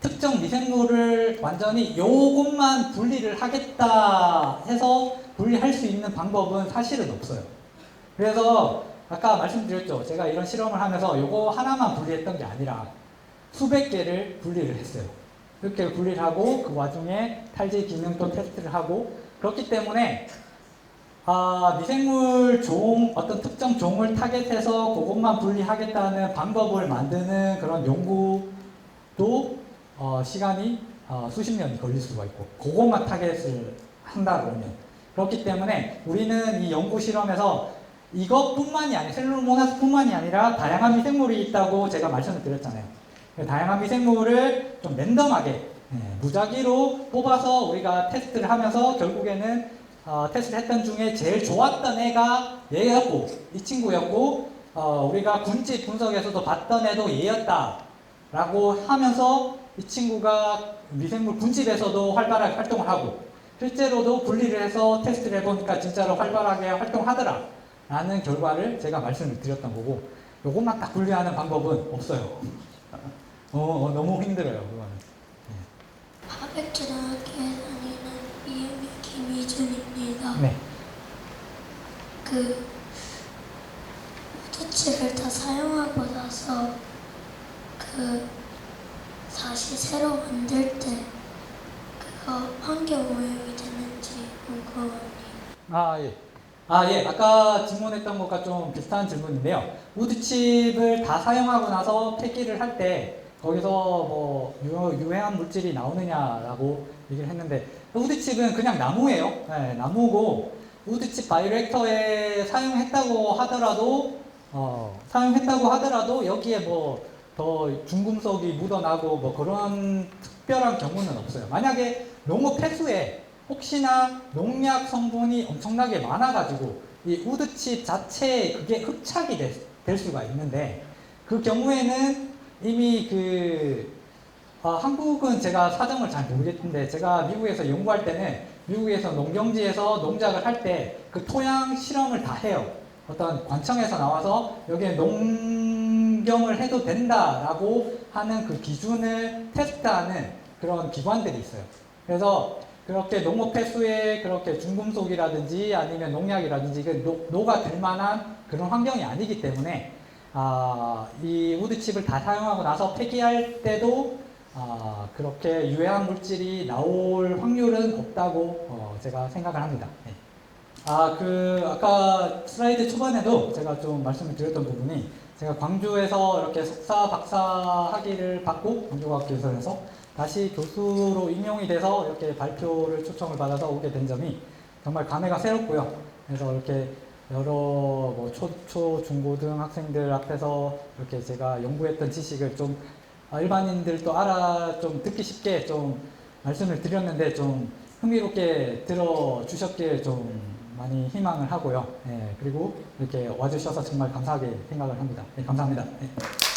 특정 미생물을 완전히 요것만 분리를 하겠다 해서 분리할 수 있는 방법은 사실은 없어요. 그래서 아까 말씀드렸죠. 제가 이런 실험을 하면서 요거 하나만 분리했던 게 아니라 수백 개를 분리를 했어요. 이렇게 분리를 하고 그 와중에 탈질 기능도 테스트를 하고 그렇기 때문에 미생물 종, 어떤 특정 종을 타겟해서 그것만 분리하겠다는 방법을 만드는 그런 연구도 시간이 수십 년이 걸릴 수가 있고 그것만 타겟을 한다 그러면 그렇기 때문에 우리는 이 연구 실험에서 이것뿐만이 아니라 셀룰로모나스뿐만이 아니라 다양한 미생물이 있다고 제가 말씀을 드렸잖아요. 다양한 미생물을 좀 랜덤하게 무작위로 뽑아서 우리가 테스트를 하면서 결국에는 테스트를 했던 중에 제일 좋았던 애가 얘였고 이 친구였고 우리가 군집 분석에서도 봤던 애도 얘였다 라고 하면서 이 친구가 미생물 군집에서도 활발하게 활동을 하고 실제로도 분리를 해서 테스트를 해보니까 진짜로 활발하게 활동하더라 라는 결과를 제가 말씀을 드렸던 거고 요것만 딱 분리하는 방법은 없어요. 너무 힘들어요 그거는. 하백초등학교에 다니는 2학년 김희준입니다. 네. 그 우드칩을 다 사용하고 나서 다시 새로 만들 때 그거 환경 오염이 되는지 궁금합니다. 예. 아까 질문했던 것과 좀 비슷한 질문인데요. 우드칩을 다 사용하고 나서 폐기를 할 때 거기서 뭐 유해한 물질이 나오느냐라고 얘기를 했는데 우드칩은 그냥 나무예요. 네, 나무고 우드칩 바이오리액터에 사용했다고 하더라도 여기에 뭐 더 중금속이 묻어나고 뭐 그런 특별한 경우는 없어요. 만약에 농업 폐수에 혹시나 농약 성분이 엄청나게 많아가지고 이 우드칩 자체에 그게 흡착이 될 수가 있는데 그 경우에는 이미 한국은 제가 사정을 잘 모르겠는데 제가 미국에서 연구할 때는 미국에서 농경지에서 농작을 할 때 그 토양 실험을 다 해요. 어떤 관청에서 나와서 여기에 농경을 해도 된다라고 하는 그 기준을 테스트하는 그런 기관들이 있어요. 그래서 그렇게 농업 폐수에 그렇게 중금속이라든지 아니면 농약이라든지 녹아들 만한 그런 환경이 아니기 때문에 이 우드칩을 다 사용하고 나서 폐기할 때도 그렇게 유해한 물질이 나올 확률은 없다고 제가 생각을 합니다. 네. 아까 슬라이드 초반에도 제가 좀 말씀을 드렸던 부분이 제가 광주에서 이렇게 석사, 박사 학위를 받고 광주과학기술에서 다시 교수로 임용이 돼서 이렇게 발표를 초청을 받아서 오게 된 점이 정말 감회가 새롭고요. 그래서 이렇게 여러 뭐 초, 중고등 학생들 앞에서 이렇게 제가 연구했던 지식을 좀 일반인들도 좀 듣기 쉽게 좀 말씀을 드렸는데 좀 흥미롭게 들어주셨길 좀 많이 희망을 하고요. 예, 그리고 이렇게 와주셔서 정말 감사하게 생각을 합니다. 예, 감사합니다. 예.